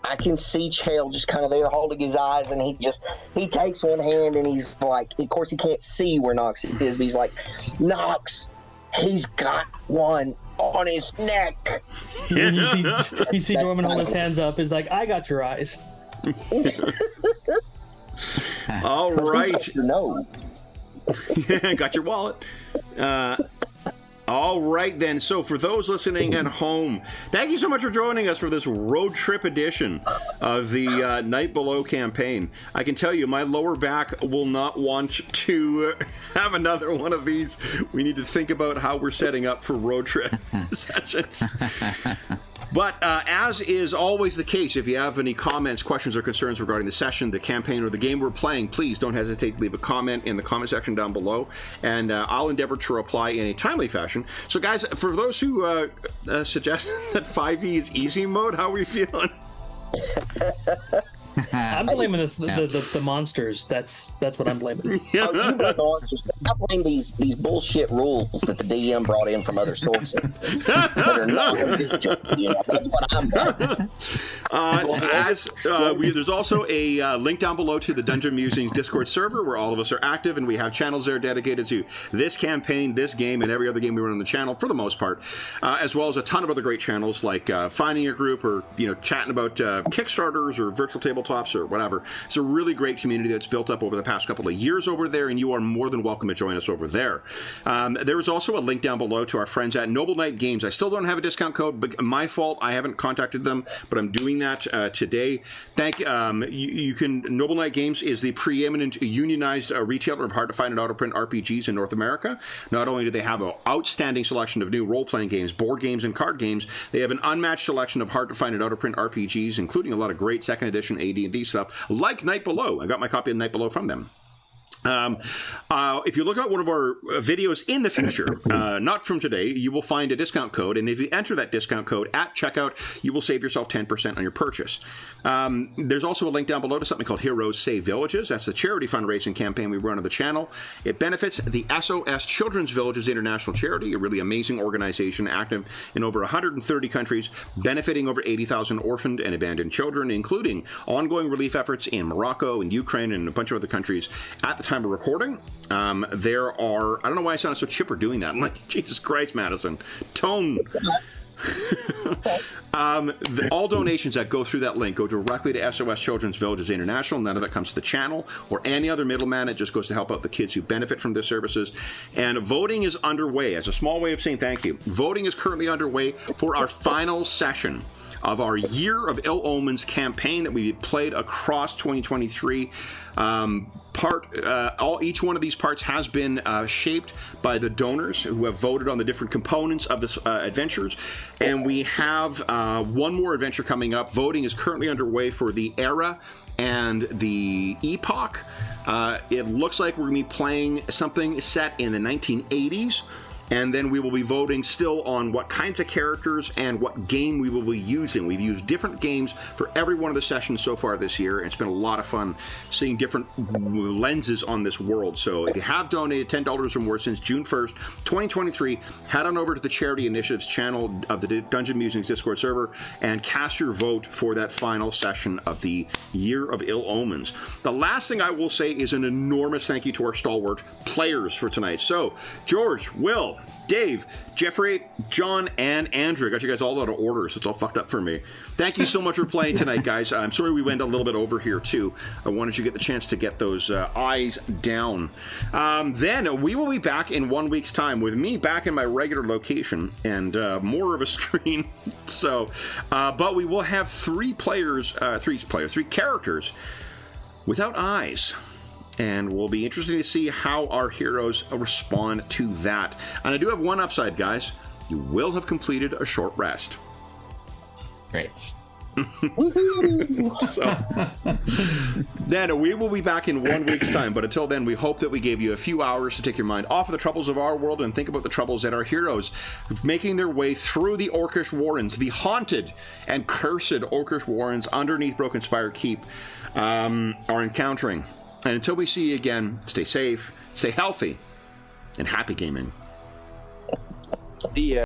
I can see Chael just kind of there holding his eyes, and he takes one hand and he's like, of course he can't see where Knox is, but he's like, Knox, he's got one on his neck. You see Norman hold his hands up. Is like, I got your eyes. All right. No. Got your wallet. All right, then. So for those listening at home, thank you so much for joining us for this road trip edition of the Night Below campaign. I can tell you, my lower back will not want to have another one of these. We need to think about how we're setting up for road trip sessions. But as is always the case, if you have any comments, questions, or concerns regarding the session, the campaign, or the game we're playing, please don't hesitate to leave a comment in the comment section down below, and I'll endeavor to reply in a timely fashion. So, guys, for those who suggest that 5e is easy mode, how are we feeling? I'm blaming the monsters. That's what I'm blaming. Oh, you blame the monsters. I blame these bullshit rules that the DM brought in from other sources that are not official. That's what I'm blaming. There's also a link down below to the Dungeon Musings Discord server where all of us are active, and we have channels there dedicated to this campaign, this game, and every other game we run on the channel for the most part, as well as a ton of other great channels like finding a group or chatting about Kickstarters or virtual tabletops or whatever. It's a really great community that's built up over the past couple of years over there, and you are more than welcome to join us over there. There is also a link down below to our friends at Noble Knight Games. I still don't have a discount code, but my fault. I haven't contacted them, but I'm doing that today. Noble Knight Games is the preeminent unionized retailer of hard-to-find and out-of-print RPGs in North America. Not only do they have an outstanding selection of new role-playing games, board games, and card games, they have an unmatched selection of hard-to-find and out-of-print RPGs, including a lot of great second edition AD&D stuff, like Night Below. I got my copy of Night Below from them. If you look at one of our videos in the future, not from today, you will find a discount code, and if you enter that discount code at checkout, you will save yourself 10% on your purchase. There's also a link down below to something called Heroes Save Villages. That's the charity fundraising campaign we run on the channel. It benefits the SOS Children's Villages International Charity, a really amazing organization active in over 130 countries, benefiting over 80,000 orphaned and abandoned children, including ongoing relief efforts in Morocco and Ukraine and a bunch of other countries. At the time of recording, there are, I don't know why I sounded so chipper doing that. I'm like, Jesus Christ, Madison. Tone. All donations that go through that link go directly to SOS Children's Villages International. None of it comes to the channel or any other middleman. It just goes to help out the kids who benefit from their services. And voting is underway. As a small way of saying thank you, voting is currently underway for our final session of our Year of Ill Omens campaign that we played across 2023. Each one of these parts has been shaped by the donors who have voted on the different components of this adventures, and we have one more adventure coming up. Voting is currently underway for the era and the epoch. It looks like we're going to be playing something set in the 1980s. And then we will be voting still on what kinds of characters and what game we will be using. We've used different games for every one of the sessions so far this year. It's been a lot of fun seeing different lenses on this world. So if you have donated $10 or more since June 1st, 2023, head on over to the Charity Initiatives channel of the Dungeon Musings Discord server and cast your vote for that final session of the Year of Ill Omens. The last thing I will say is an enormous thank you to our stalwart players for tonight. So, George, Will, Dave, Jeffrey, John, and Andrew. I got you guys all out of order, so it's all fucked up for me. Thank you so much for playing tonight, guys. I'm sorry we went a little bit over here, too. I wanted you to get the chance to get those eyes down. Then we will be back in 1 week's time with me back in my regular location and more of a screen. So, but we will have three characters without eyes. And we'll be interested to see how our heroes respond to that. And I do have one upside, guys. You will have completed a short rest. Great. So, then we will be back in 1 week's time. But until then, we hope that we gave you a few hours to take your mind off of the troubles of our world and think about the troubles that our heroes, making their way through the Orcish Warrens, the haunted and cursed Orcish Warrens underneath Broken Spire Keep, are encountering. And until we see you again, stay safe, stay healthy, and happy gaming.